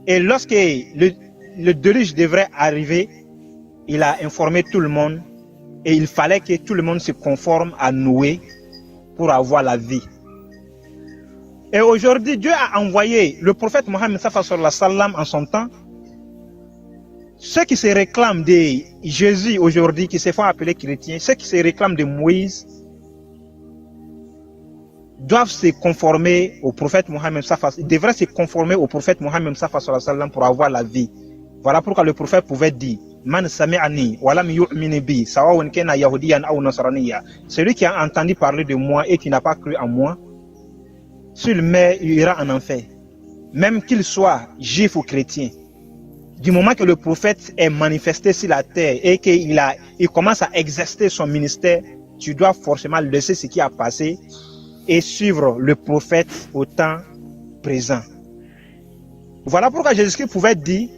Et lorsque le déluge devrait arriver, il a informé tout le monde et il fallait que tout le monde se conforme à Noé pour avoir la vie. Et aujourd'hui, Dieu a envoyé le prophète Mohammed sallam en son temps. Ceux qui se réclament de Jésus aujourd'hui, qui se font appeler chrétiens, ceux qui se réclament de Moïse, doivent se conformer au prophète Mohammed sallam, devraient se conformer au prophète Mohammed sallam pour avoir la vie. Voilà pourquoi le prophète pouvait dire, Man sami'ani wa lam yu'min bi, sawa'un kana yahudiyan aw nasraniya. Celui qui a entendu parler de moi et qui n'a pas cru en moi, s'il meurt, il ira en enfer. Même qu'il soit juif ou chrétien. Du moment que le prophète est manifesté sur la terre et qu'il commence à exercer son ministère, tu dois forcément laisser ce qui a passé et suivre le prophète au temps présent. Voilà pourquoi Jésus-Christ pouvait dire,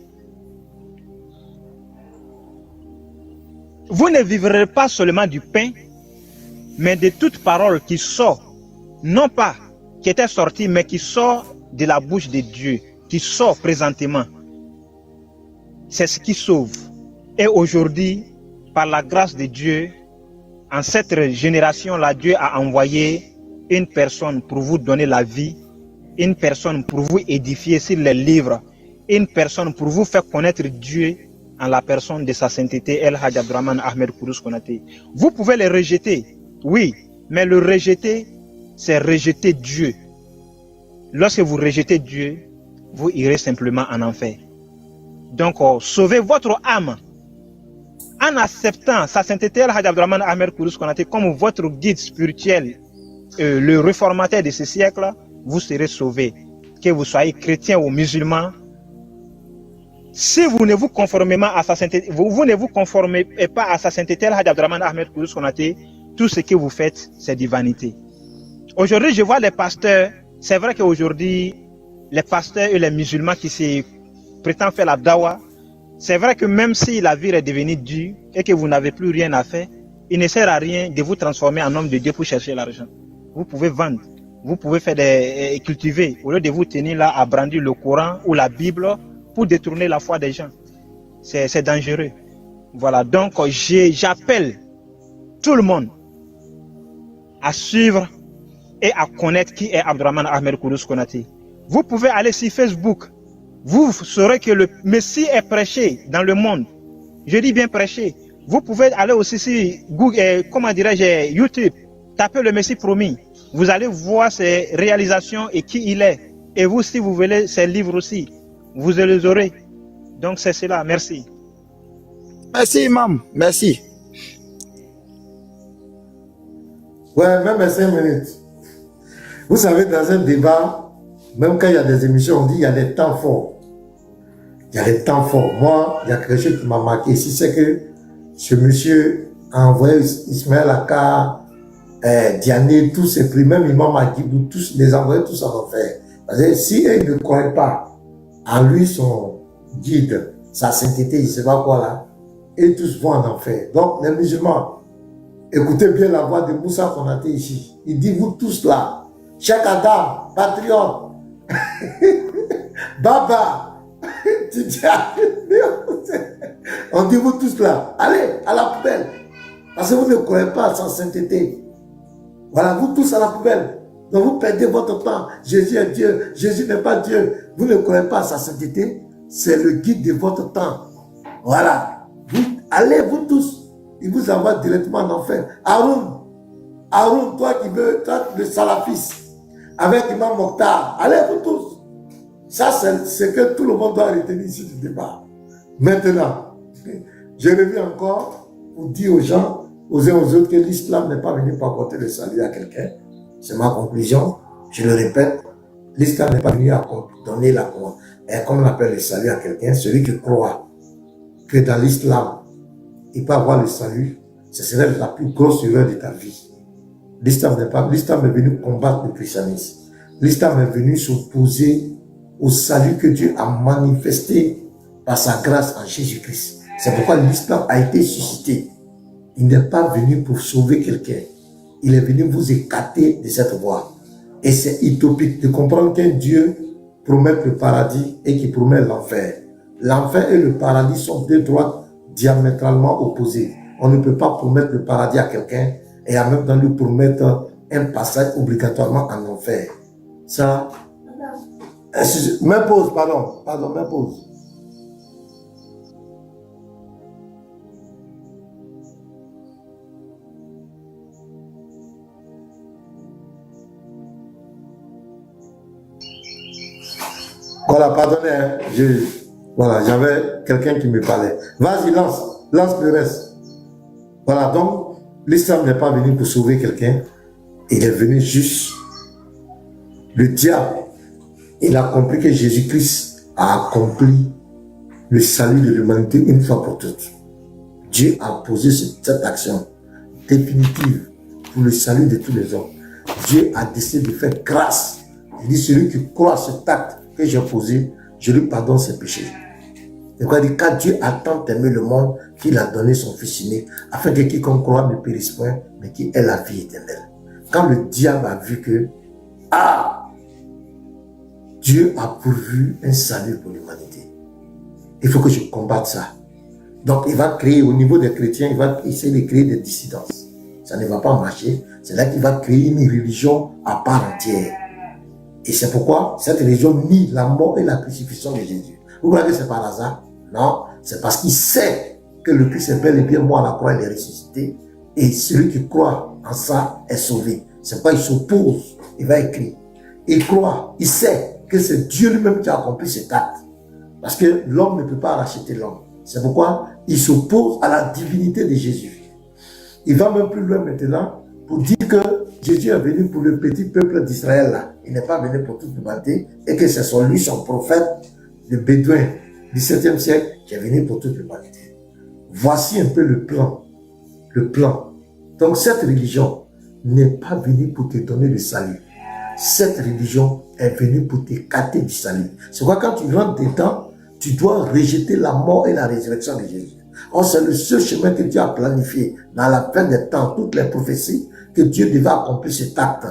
vous ne vivrez pas seulement du pain, mais de toute parole qui sort, non pas qui était sortie, mais qui sort de la bouche de Dieu, qui sort présentement. C'est ce qui sauve. Et aujourd'hui, par la grâce de Dieu, en cette génération-là, Dieu a envoyé une personne pour vous donner la vie, une personne pour vous édifier sur les livres, une personne pour vous faire connaître Dieu en la personne de sa sainteté, El Hadj Abdourahmane Ahmed Kourous Konaté. Vous pouvez les rejeter, oui, mais le rejeter, c'est rejeter Dieu. Lorsque vous rejetez Dieu, vous irez simplement en enfer. Donc, sauvez votre âme en acceptant sa sainteté El Hadj Abdourahmane Ahmed Kourous Konaté comme votre guide spirituel, le réformateur de ce siècle, vous serez sauvé. Que vous soyez chrétien ou musulman, si vous ne vous conformez pas à sa sainteté, vous ne vous conformez pas à sa sainteté El Hadj Abdourahmane Ahmed Kourous Konaté, tout ce que vous faites, c'est de vanité. Aujourd'hui, je vois les pasteurs, c'est vrai qu'aujourd'hui, les pasteurs et les musulmans qui se prétendent faire la dawa, c'est vrai que même si la vie est devenue dure et que vous n'avez plus rien à faire, il ne sert à rien de vous transformer en homme de Dieu pour chercher l'argent. Vous pouvez vendre, vous pouvez faire cultiver, au lieu de vous tenir là à brandir le Coran ou la Bible pour détourner la foi des gens. C'est dangereux. Voilà, donc j'appelle tout le monde à suivre et à connaître qui est Abdourahmane Ahmed Kourous Konaté. Vous pouvez aller sur Facebook. Vous saurez que le Messie est prêché dans le monde. Je dis bien prêché. Vous pouvez aller aussi sur Google, comment dirais-je, YouTube. Tapez le Messie promis. Vous allez voir ses réalisations et qui il est. Et vous, si vous voulez ses livres aussi, vous les aurez. Donc c'est cela. Merci. Merci, Imam. Merci. Ouais, même 5 minutes. Vous savez, dans un débat, même quand il y a des émissions, on dit il y a des temps forts. Il y a des temps forts. Moi, il y a quelque chose qui m'a marqué ici, c'est que ce monsieur a envoyé Ismaël Aka, Diané, tous ses prix, même Imam Adibou, tous les envoyés tous en enfer. Parce que si ils ne croient pas en lui, son guide, sa sainteté, je ne sais pas quoi là, et tous vont en enfer. Donc, les musulmans, écoutez bien la voix de Moussa Konaté ici. Il dit, vous tous là, Cheikh Adam, patriote, Baba, on dit vous tous là, allez à la poubelle. Parce que vous ne croyez pas à sa sainteté. Voilà, vous tous à la poubelle. Donc vous perdez votre temps. Jésus est Dieu, Jésus n'est pas Dieu. Vous ne croyez pas à sa sainteté, c'est le guide de votre temps. Voilà. Vous, allez vous tous. Il vous envoie directement en enfer. Haroun, toi qui veux, toi le salafiste, avec Imam Mokhtar, allez vous tous. Ça, c'est que tout le monde doit retenir ici du débat. Maintenant, je reviens encore pour dire aux gens, aux uns aux autres, que l'islam n'est pas venu pour apporter le salut à quelqu'un. C'est ma conclusion. Je le répète, l'islam n'est pas venu à donner la comment on appelle le salut à quelqu'un. Celui qui croit que dans l'islam, il peut avoir le salut, ce serait la plus grosse erreur de ta vie. L'islam est venu combattre le christianisme. L'islam est venu s'opposer au salut que Dieu a manifesté par sa grâce en Jésus-Christ. C'est pourquoi l'islam a été suscité. Il n'est pas venu pour sauver quelqu'un. Il est venu vous écarter de cette voie. Et c'est utopique de comprendre qu'un Dieu promet le paradis et qui promet l'enfer. L'enfer et le paradis sont deux droites diamétralement opposées. On ne peut pas promettre le paradis à quelqu'un et en même temps lui promettre un passage obligatoirement en enfer. Ça, même pause, pardon, même pause. Voilà, pardonnez, hein, voilà, j'avais quelqu'un qui me parlait. Vas-y, lance le reste. Voilà, donc, l'islam n'est pas venu pour sauver quelqu'un, il est venu juste. Le diable, il a compris que Jésus-Christ a accompli le salut de l'humanité une fois pour toutes. Dieu a posé cette action définitive pour le salut de tous les hommes. Dieu a décidé de faire grâce. Il dit, celui qui croit à cet acte que j'ai posé, je lui pardonne ses péchés. Et quoi dit, car Dieu a tant aimé le monde qu'il a donné son Fils unique, afin que quiconque croit ne périsse point, mais qu'il ait la vie éternelle. Quand le diable a vu que, Dieu a pourvu un salut pour l'humanité, il faut que je combatte ça. Donc il va créer, au niveau des chrétiens, il va essayer de créer des dissidences. Ça ne va pas marcher. C'est là qu'il va créer une religion à part entière. Et c'est pourquoi cette religion nie la mort et la crucifixion de Jésus. Vous croyez que c'est par hasard? Non, c'est parce qu'il sait que le Christ est bel et bien mort à la croix, il est ressuscité. Et celui qui croit en ça est sauvé. C'est pourquoi il s'oppose, il va écrire. Il croit, il sait que c'est Dieu lui-même qui a accompli cet acte. Parce que l'homme ne peut pas racheter l'homme. C'est pourquoi il s'oppose à la divinité de Jésus. Il va même plus loin maintenant pour dire que Jésus est venu pour le petit peuple d'Israël là. Il n'est pas venu pour toute l'humanité et que c'est lui, son prophète, le Bédouin du 7e siècle, qui est venu pour toute l'humanité. Voici un peu le plan. Le plan. Donc cette religion n'est pas venue pour te donner le salut. Cette religion est venue pour t'écarter du salut. C'est pourquoi quand tu rentres dedans, tu dois rejeter la mort et la résurrection de Jésus. Or, c'est le seul chemin que Dieu a planifié dans la fin des temps, toutes les prophéties, que Dieu devait accomplir cet acte.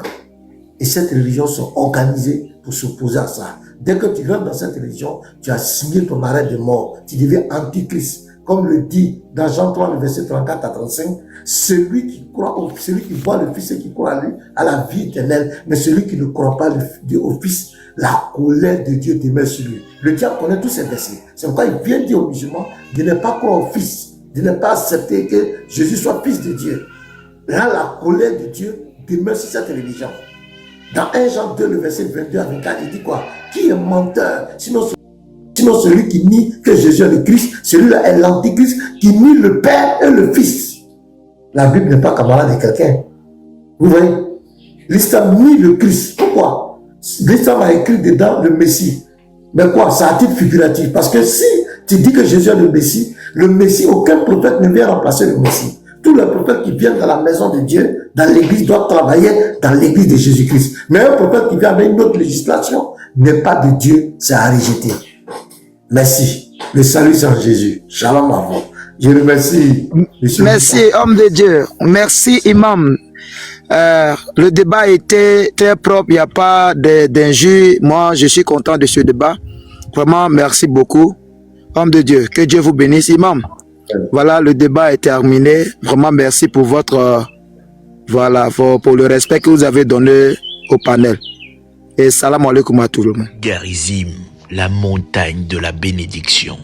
Et cette religion sont organisées pour s'opposer à ça. Dès que tu rentres dans cette religion, tu as signé ton arrêt de mort. Tu deviens antichrist. Comme le dit dans Jean 3, le verset 34 à 35, celui qui croit celui qui voit le Fils et qui croit à lui, à la vie éternelle, mais celui qui ne croit pas au Fils, la colère de Dieu demeure sur lui. Le diable connaît tous ces versets. C'est pourquoi il vient dire aux musulmans de ne pas croire au Fils, de ne pas accepter que Jésus soit Fils de Dieu. Là, la colère de Dieu demeure sur cette religion. Dans 1 Jean 2, le verset 22 à 24, il dit quoi? Qui est menteur? Sinon celui qui nie que Jésus est le Christ, celui-là est l'antichrist qui nie le Père et le Fils. La Bible n'est pas camarade de quelqu'un. Vous voyez? L'islam nie le Christ. Pourquoi? L'islam a écrit dedans le Messie. Mais quoi? C'est à titre figuratif. Parce que si tu dis que Jésus est le Messie, aucun prophète ne vient remplacer le Messie. Tous les prophètes qui viennent dans la maison de Dieu, dans l'église, doivent travailler dans l'église de Jésus-Christ. Mais un prophète qui vient avec une autre législation n'est pas de Dieu, c'est à rejeter. Merci. Le salut c'est en Jésus. Shalom à vous. Je remercie. Merci, homme de Dieu. Merci, imam. Le débat était très propre. Il n'y a pas d'injure. Moi, je suis content de ce débat. Vraiment, merci beaucoup. Homme de Dieu, que Dieu vous bénisse, imam. Voilà, le débat est terminé. Vraiment, merci pour votre, pour le respect que vous avez donné au panel. Et salam alaikum à tout le monde. Garizim, la montagne de la bénédiction.